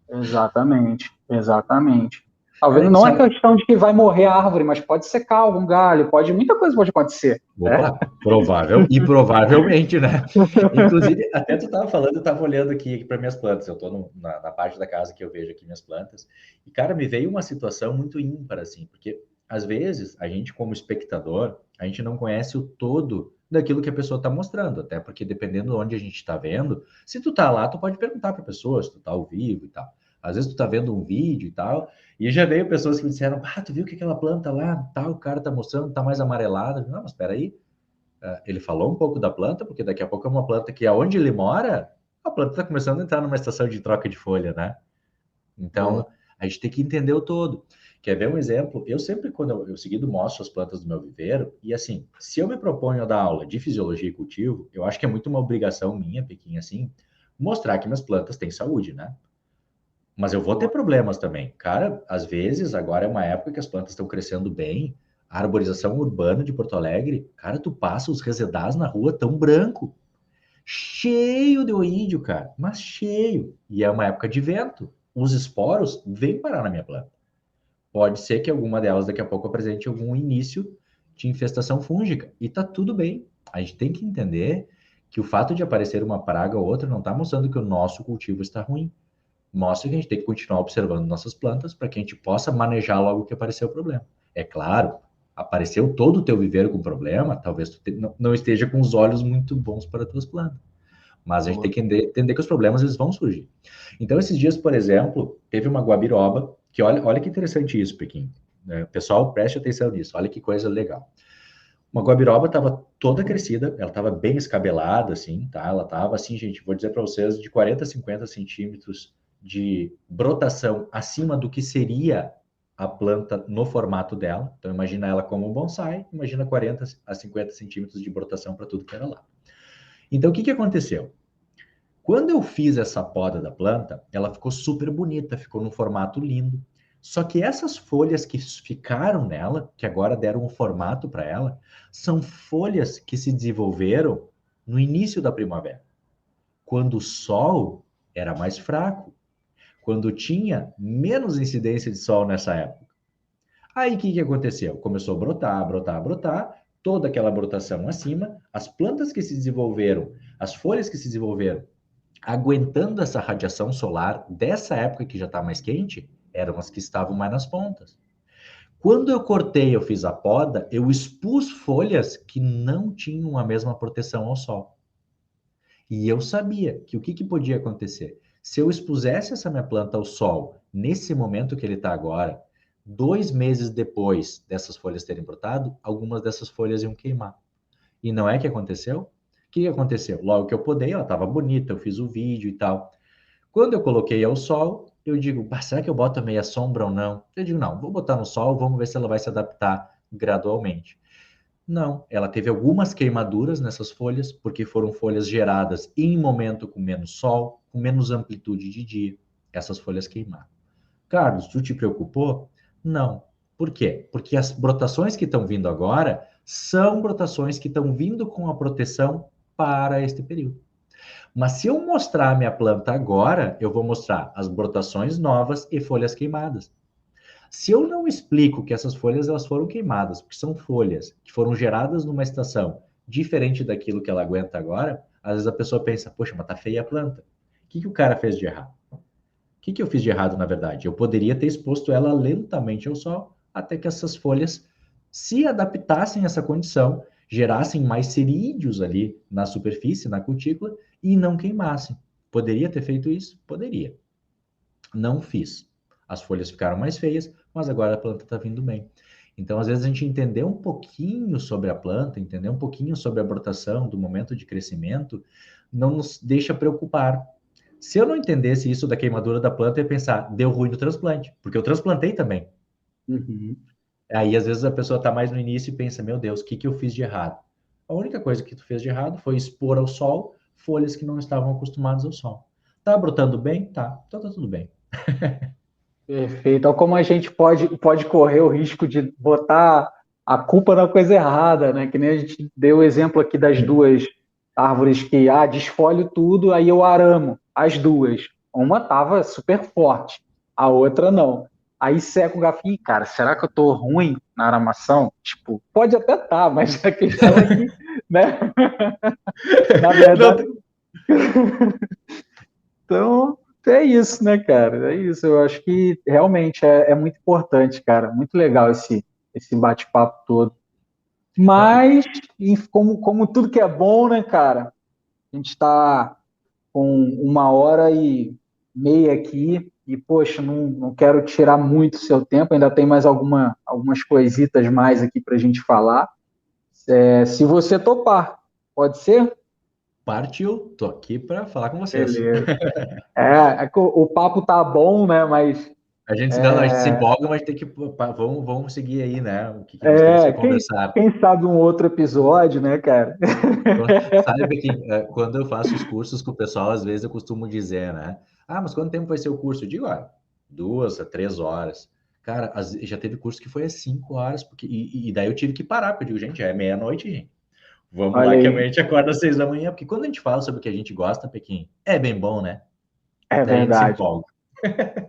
Exatamente, exatamente. Cara, Talvez e não é sabe? questão de que vai morrer a árvore, mas pode secar algum galho, pode muita coisa pode acontecer, né? Opa, provavelmente, né? Inclusive, até tu estava falando, eu estava olhando aqui para minhas plantas. Eu estou na parte da casa que eu vejo aqui minhas plantas. E, cara, me veio uma situação muito ímpar, assim, porque às vezes a gente, como espectador, a gente não conhece o todo daquilo que a pessoa está mostrando, até porque dependendo de onde a gente está vendo, se tu tá lá, tu pode perguntar para a pessoa se tu tá ao vivo e tal. Às vezes tu tá vendo um vídeo e tal, e já veio pessoas que me disseram, ah, tu viu que aquela planta lá, tal, o cara tá mostrando, tá mais amarelada. Não, mas espera aí, ele falou um pouco da planta, porque daqui a pouco é uma planta que, aonde ele mora, a planta está começando a entrar numa estação de troca de folha, né? Boa. Então, a gente tem que entender o todo. Quer ver um exemplo? Eu sempre, quando eu seguido mostro as plantas do meu viveiro, e assim, se eu me proponho a dar aula de fisiologia e cultivo, eu acho que é muito uma obrigação minha, pequena assim, mostrar que minhas plantas têm saúde, né? Mas eu vou ter Boa. problemas também. Cara, às vezes, agora é uma época que as plantas estão crescendo bem. A arborização urbana de Porto Alegre, cara, tu passa os resedás na rua tão branco, cheio de oídio, cara, mas cheio. E é uma época de vento. Os esporos vêm parar na minha planta. Pode ser que alguma delas daqui a pouco apresente algum início de infestação fúngica. E tá tudo bem. A gente tem que entender que o fato de aparecer uma praga ou outra não está mostrando que o nosso cultivo está ruim. Mostra que a gente tem que continuar observando nossas plantas para que a gente possa manejar logo que aparecer o problema. É claro, apareceu todo o teu viveiro com problema, talvez não esteja com os olhos muito bons para as tuas plantas. Mas a gente tem Boa. que entender que os problemas eles vão surgir. Então, esses dias, por exemplo, teve uma guabiroba, que olha que interessante isso, Pequim. Pessoal, preste atenção nisso, olha que coisa legal. Uma guabiroba estava toda crescida, ela estava bem escabelada, assim, tá? Ela estava assim, gente, vou dizer para vocês, de 40 a 50 centímetros de brotação acima do que seria a planta no formato dela. Então, imagina ela como um bonsai, imagina 40 a 50 centímetros de brotação para tudo que era lá. Então, o que que aconteceu? Quando eu fiz essa poda da planta, ela ficou super bonita, ficou num formato lindo. Só que essas folhas que ficaram nela, que agora deram um formato para ela, são folhas que se desenvolveram no início da primavera, quando o sol era mais fraco, quando tinha menos incidência de sol nessa época. Aí o que aconteceu? Começou a brotar, brotar, brotar, toda aquela brotação acima, as plantas que se desenvolveram, as folhas que se desenvolveram, aguentando essa radiação solar dessa época que já está mais quente, eram as que estavam mais nas pontas. Quando eu cortei, eu fiz a poda, eu expus folhas que não tinham a mesma proteção ao sol. E eu sabia que o que podia acontecer? Se eu expusesse essa minha planta ao sol, nesse momento que ele está agora, 2 meses depois dessas folhas terem brotado, algumas dessas folhas iam queimar. E não é que aconteceu? O que aconteceu? Logo que eu podei, ela estava bonita, eu fiz o vídeo e tal. Quando eu coloquei ao sol, eu digo, será que eu boto a meia sombra ou não? Eu digo, não, vou botar no sol, vamos ver se ela vai se adaptar gradualmente. Não, ela teve algumas queimaduras nessas folhas, porque foram folhas geradas em momento com menos sol, com menos amplitude de dia. Essas folhas queimaram. Carlos, tu te preocupou? Não. Por quê? Porque as brotações que estão vindo agora são brotações que estão vindo com a proteção para este período. Mas se eu mostrar a minha planta agora, eu vou mostrar as brotações novas e folhas queimadas. Se eu não explico que essas folhas elas foram queimadas, porque são folhas que foram geradas numa estação diferente daquilo que ela aguenta agora, às vezes a pessoa pensa, poxa, mas tá feia a planta. O que o cara fez de errado? O que eu fiz de errado, na verdade? Eu poderia ter exposto ela lentamente ao sol, até que essas folhas se adaptassem a essa condição, gerassem mais cerídeos ali na superfície, na cutícula, e não queimassem. Poderia ter feito isso? Poderia. Não fiz. As folhas ficaram mais feias, mas agora a planta está vindo bem. Então, às vezes, a gente entender um pouquinho sobre a planta, entender um pouquinho sobre a brotação, do momento de crescimento, não nos deixa preocupar. Se eu não entendesse isso da queimadura da planta, eu ia pensar, deu ruim no transplante, porque eu transplantei também. Uhum. Aí, às vezes, a pessoa está mais no início e pensa, meu Deus, o que eu fiz de errado? A única coisa que tu fez de errado foi expor ao sol folhas que não estavam acostumadas ao sol. Tá brotando bem? Tá. Então tá tudo bem. Perfeito. Então, como a gente pode correr o risco de botar a culpa na coisa errada, né? Que nem a gente deu o exemplo aqui das duas árvores que, desfolho tudo, aí eu aramo as duas. Uma tava super forte, a outra não. Aí seca o garfo, cara, será que eu tô ruim na aramação? Tipo, pode até estar, mas a questão é que, né? Na verdade... Então... é isso, né, cara? É isso. Eu acho que realmente é muito importante, cara. Muito legal esse bate-papo todo. Mas, como tudo que é bom, né, cara? A gente está com 1h30 aqui e, poxa, não quero tirar muito o seu tempo. Ainda tem mais algumas coisitas mais aqui para a gente falar. Se você topar, pode ser? Partiu, tô aqui para falar com vocês. Beleza. É que o papo tá bom, né? Mas a gente se empolga, mas tem que vamos seguir aí, né? O que nós temos que conversar. Quem sabe um outro episódio, né, cara? Sabe que quando eu faço os cursos com o pessoal, às vezes eu costumo dizer, né? Mas quanto tempo vai ser o curso? Eu digo, 2 a 3 horas. Cara, já teve curso que foi 5 horas, porque e daí eu tive que parar, porque eu digo, gente, é meia-noite, gente. Vamos lá que amanhã a gente acorda às 6 da manhã, porque quando a gente fala sobre o que a gente gosta, Pequim, é bem bom, né? É verdade.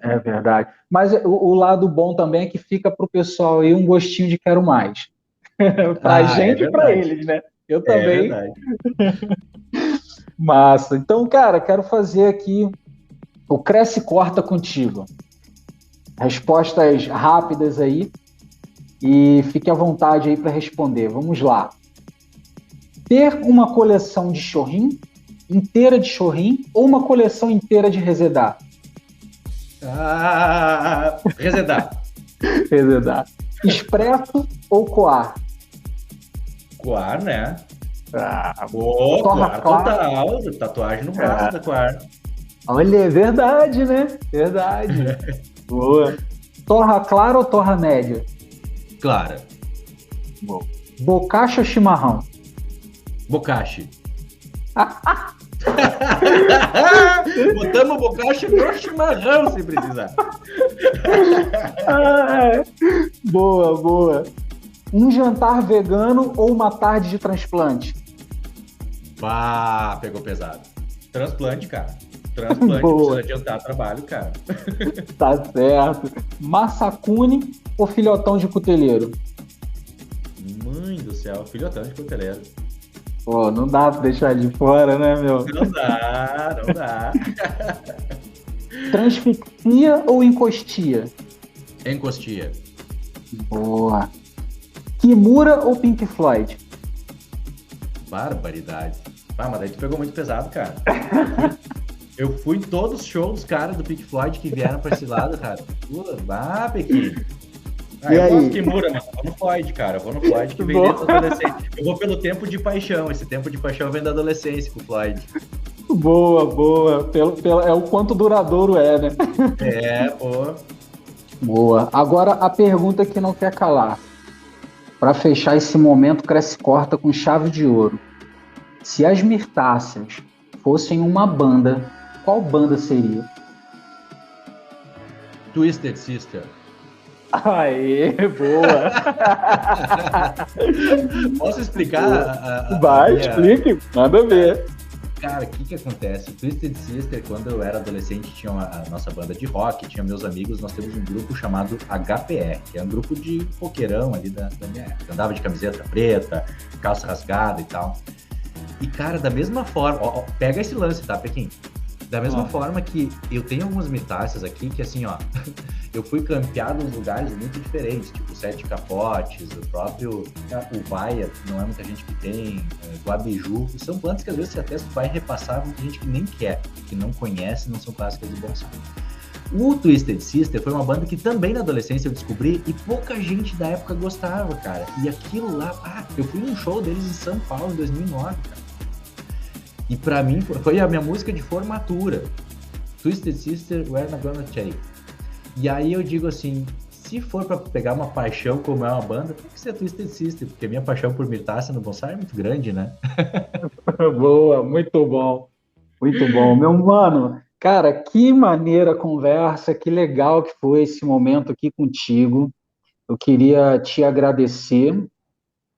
É verdade. Mas o lado bom também é que fica pro pessoal aí um gostinho de quero mais. Pra gente e pra eles, né? Eu também. É verdade. Massa. Então, cara, quero fazer aqui o Cresce e Corta contigo. Respostas rápidas aí. E fique à vontade aí para responder. Vamos lá. Ter uma coleção de chorrim, inteira de chorrim, ou uma coleção inteira de resedar? Resedar. Resedar. Expresso ou coar? Coar, né? Coar total. Tatuagem no braço da coar. Olha, é verdade, né? Verdade. Boa. Torra clara ou torra média? Clara. Boa. Bocashi ou chimarrão? Bocashi. Botamos bocashi no chimarrão, se precisar. Ah, boa, boa. Um jantar vegano ou uma tarde de transplante? Pá, pegou pesado. Transplante, cara. Transplante precisa Boa, adiantar trabalho, cara. tá certo. Massacune ou filhotão de cuteleiro? Mãe do céu, filhotão de cuteleiro. Pô, não dá pra deixar de fora, né, meu? Não dá, não dá. Transfixia ou encostia? Encostia. Boa. Kimura ou Pink Floyd? Barbaridade. Ah, mas daí tu pegou muito pesado, cara. Eu fui em todos os shows dos caras do Pink Floyd que vieram pra esse lado, cara. Pequeno. E Eu gosto aí? de Kimura, mas eu vou no Floyd, cara. Eu vou no Floyd que vem desde a adolescência. Eu vou pelo tempo de paixão. Esse tempo de paixão vem da adolescência com o Floyd. Boa, boa. É o quanto duradouro é, né? É, pô. Boa. Agora a pergunta que não quer calar. Para fechar esse momento, Cresce Corta com chave de ouro. Se as Mirtáceas fossem uma banda, qual banda seria? Twisted Sister. Aê, boa! Posso explicar a Vai, minha. explique, manda ver. Cara, o que que acontece? O Twisted Sister, quando eu era adolescente, tinha a nossa banda de rock, tinha meus amigos, nós temos um grupo chamado HPR, que é um grupo de roqueirão ali da minha época. Andava de camiseta preta, calça rasgada e tal. E, cara, da mesma forma, ó, pega esse lance, tá, Pequim? Da mesma forma que eu tenho algumas mitácias aqui que, assim, ó, eu fui campeado em lugares muito diferentes, tipo Sete Capotes, o próprio Uvaia, não é muita gente que tem, Guabiju, e são plantas que às vezes você até vai repassar muita gente que nem quer, que não conhece, não são clássicas de bonsai. O Twisted Sister foi uma banda que também na adolescência eu descobri e pouca gente da época gostava, cara. E aquilo lá, eu fui num show deles em São Paulo em 2009, cara. E pra mim foi a minha música de formatura. Twisted Sister, We're Not Gonna Take. E aí eu digo assim, se for pra pegar uma paixão como é uma banda, tem que ser Twisted Sister, porque a minha paixão por Mirtácia no bonsai é muito grande, né? Boa, muito bom. Muito bom. Meu mano, cara, que maneira a conversa, que legal que foi esse momento aqui contigo. Eu queria te agradecer,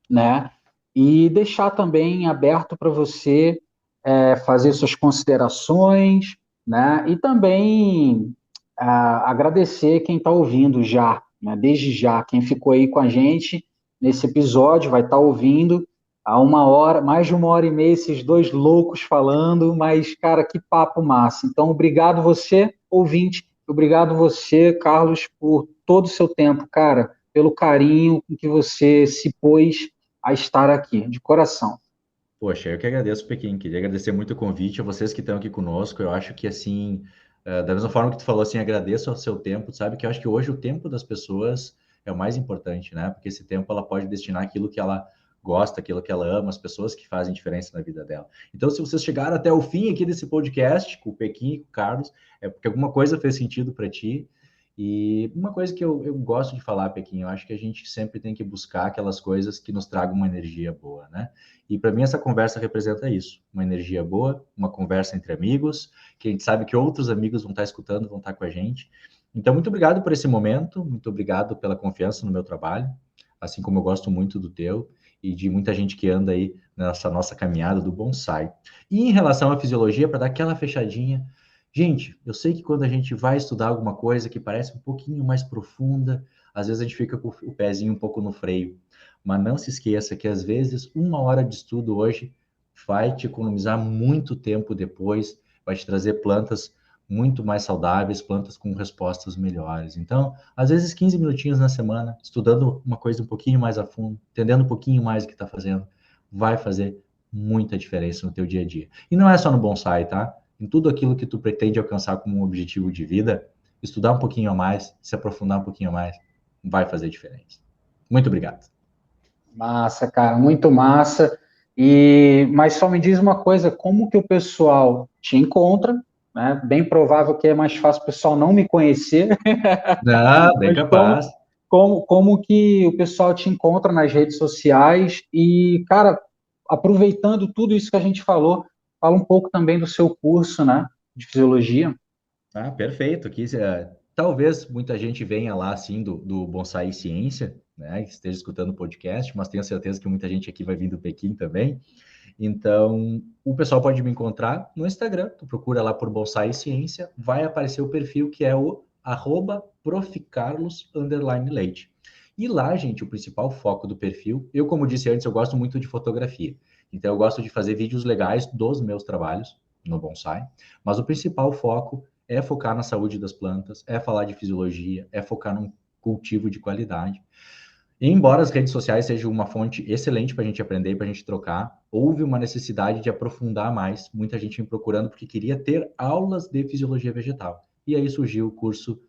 né? E deixar também aberto para você fazer suas considerações, né? E também agradecer quem está ouvindo já, né? Desde já, quem ficou aí com a gente nesse episódio vai estar ouvindo há uma hora, mais de uma hora e meia, esses dois loucos falando, mas, cara, que papo massa. Então, obrigado você, ouvinte, obrigado você, Carlos, por todo o seu tempo, cara, pelo carinho com que você se pôs a estar aqui, de coração. Poxa, eu que agradeço, Pequim. Queria agradecer muito o convite, a vocês que estão aqui conosco. Eu acho que, assim, da mesma forma que tu falou, assim, agradeço ao seu tempo, sabe? Que eu acho que hoje o tempo das pessoas é o mais importante, né? Porque esse tempo ela pode destinar aquilo que ela gosta, aquilo que ela ama, as pessoas que fazem diferença na vida dela. Então, se vocês chegaram até o fim aqui desse podcast, com o Pequim e com o Carlos, é porque alguma coisa fez sentido para ti. E uma coisa que eu gosto de falar, Pequim, eu acho que a gente sempre tem que buscar aquelas coisas que nos tragam uma energia boa, né? E para mim essa conversa representa isso, uma energia boa, uma conversa entre amigos, que a gente sabe que outros amigos vão estar escutando, vão estar com a gente. Então, muito obrigado por esse momento, muito obrigado pela confiança no meu trabalho, assim como eu gosto muito do teu e de muita gente que anda aí nessa nossa caminhada do bonsai. E em relação à fisiologia, para dar aquela fechadinha, gente, eu sei que quando a gente vai estudar alguma coisa que parece um pouquinho mais profunda, às vezes a gente fica com o pezinho um pouco no freio. Mas não se esqueça que às vezes uma hora de estudo hoje vai te economizar muito tempo depois, vai te trazer plantas muito mais saudáveis, plantas com respostas melhores. Então, às vezes 15 minutinhos na semana, estudando uma coisa um pouquinho mais a fundo, entendendo um pouquinho mais o que está fazendo, vai fazer muita diferença no teu dia a dia. E não é só no bonsai, tá? Em tudo aquilo que tu pretende alcançar como um objetivo de vida, estudar um pouquinho a mais, se aprofundar um pouquinho a mais, vai fazer diferença. Muito obrigado. Massa, cara, muito massa. Mas só me diz uma coisa, como que o pessoal te encontra, né? Bem provável que é mais fácil o pessoal não me conhecer, Não, bem mas capaz. como que o pessoal te encontra nas redes sociais? E, cara, aproveitando tudo isso que a gente falou, fala um pouco também do seu curso, né, de fisiologia. Ah, perfeito. Aqui Talvez muita gente venha lá, assim, do Bonsai Ciência, né, que esteja escutando o podcast, mas tenho certeza que muita gente aqui vai vir do Pequim também. Então, o pessoal pode me encontrar no Instagram, tu procura lá por Bonsai Ciência, vai aparecer o perfil que é o @profcarlos_leite. E lá, gente, o principal foco do perfil, eu, como disse antes, eu gosto muito de fotografia. Então, eu gosto de fazer vídeos legais dos meus trabalhos no bonsai, mas o principal foco é focar na saúde das plantas, é falar de fisiologia, é focar num cultivo de qualidade. E embora as redes sociais sejam uma fonte excelente para a gente aprender e para a gente trocar, houve uma necessidade de aprofundar mais. Muita gente me procurando porque queria ter aulas de fisiologia vegetal. E aí surgiu o curso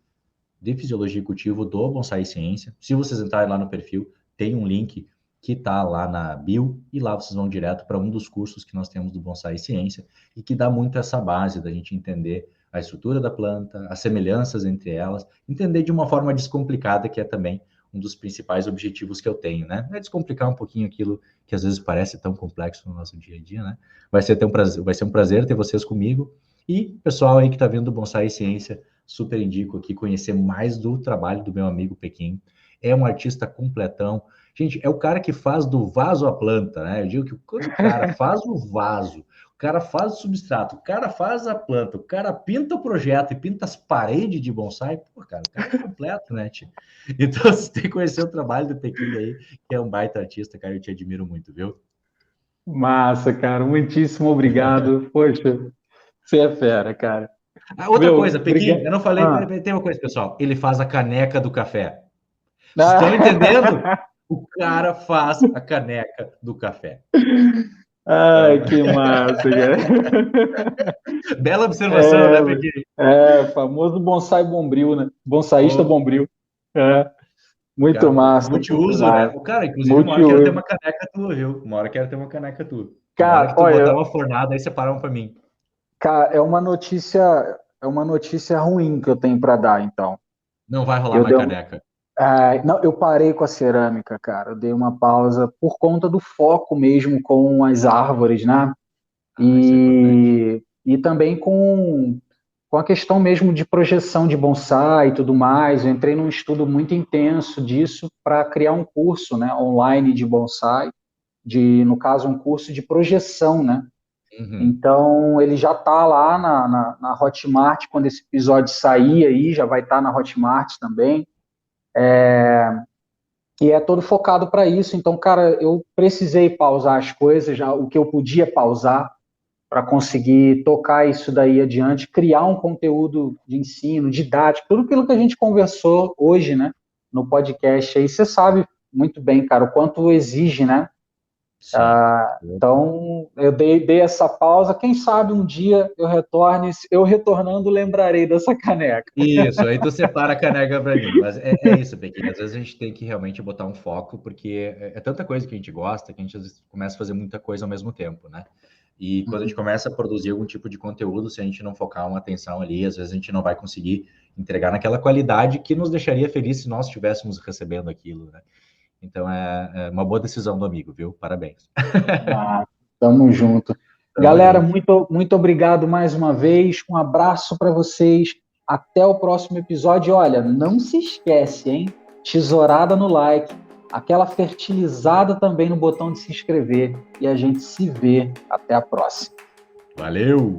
de Fisiologia e Cultivo do Bonsai Ciência. Se vocês entrarem lá no perfil, tem um link que está lá na bio, e lá vocês vão direto para um dos cursos que nós temos do Bonsai Ciência, e que dá muito essa base da gente entender a estrutura da planta, as semelhanças entre elas, entender de uma forma descomplicada, que é também um dos principais objetivos que eu tenho, né? É descomplicar um pouquinho aquilo que às vezes parece tão complexo no nosso dia a dia, né? Vai ser um prazer ter vocês comigo. E pessoal aí que está vendo o Bonsai Ciência, super indico aqui conhecer mais do trabalho do meu amigo Pequim. É um artista completão. Gente, é o cara que faz do vaso a planta, né? Eu digo que quando o cara faz o vaso, o cara faz o substrato, o cara faz a planta, o cara pinta o projeto e pinta as paredes de bonsai, pô, cara, o cara é completo, né, tio? Então, você tem que conhecer o trabalho do Pequim aí, que é um baita artista, cara, eu te admiro muito, viu? Massa, cara. Muitíssimo obrigado. Poxa, você é fera, cara. Outra Meu, coisa, Pequim, obrigado. eu não falei, Ah. tem uma coisa, pessoal, ele faz a caneca do café. Vocês estão entendendo? O cara faz a caneca do café. Ai, Então, que massa, cara. bela observação, né, Pequim? Famoso bonsai bombril, né? Bonsaísta Oh, bombril. É, muito cara, massa, muito multiuso, né? massa. O cara, inclusive, uma hora eu quero ter Multiuso. uma caneca tua, viu? Uma hora eu quero ter uma caneca tua. Uma hora Cara, que tu botar olha, uma fornada, aí separa um pra mim. cara, é uma notícia ruim que eu tenho para dar, então. Não vai rolar Eu mais dei, caneca. não, eu parei com a cerâmica, cara. Eu dei uma pausa por conta do foco mesmo com as árvores, né? Ah, isso é importante. E também com a questão mesmo de projeção de bonsai e tudo mais. Eu entrei num estudo muito intenso disso para criar um curso, né, online de bonsai, no caso, um curso de projeção, né? Uhum. Então, ele já está lá na Hotmart, quando esse episódio sair aí, já vai estar na Hotmart também. E é todo focado para isso. Então, cara, eu precisei pausar as coisas, já o que eu podia pausar, para conseguir tocar isso daí adiante, criar um conteúdo de ensino, didático, tudo aquilo que a gente conversou hoje, né, no podcast aí, você sabe muito bem, cara, o quanto exige, né? Sim. Então, eu dei essa pausa, quem sabe um dia eu retorne, eu retornando lembrarei dessa caneca. Isso, aí tu separa a caneca pra mim. Mas é isso, Pequeno. Às vezes a gente tem que realmente botar um foco, porque é tanta coisa que a gente gosta que a gente às vezes começa a fazer muita coisa ao mesmo tempo, né? E quando a gente começa a produzir algum tipo de conteúdo, se a gente não focar uma atenção ali, às vezes a gente não vai conseguir entregar naquela qualidade que nos deixaria feliz se nós estivéssemos recebendo aquilo, né? Então é uma boa decisão do amigo, viu? Parabéns. Tamo junto. Tamo Galera, junto. muito obrigado mais uma vez. Um abraço para vocês. Até o próximo episódio. Olha, não se esquece, hein? Tesourada no like, aquela fertilizada também no botão de se inscrever. E a gente se vê. Até a próxima. Valeu!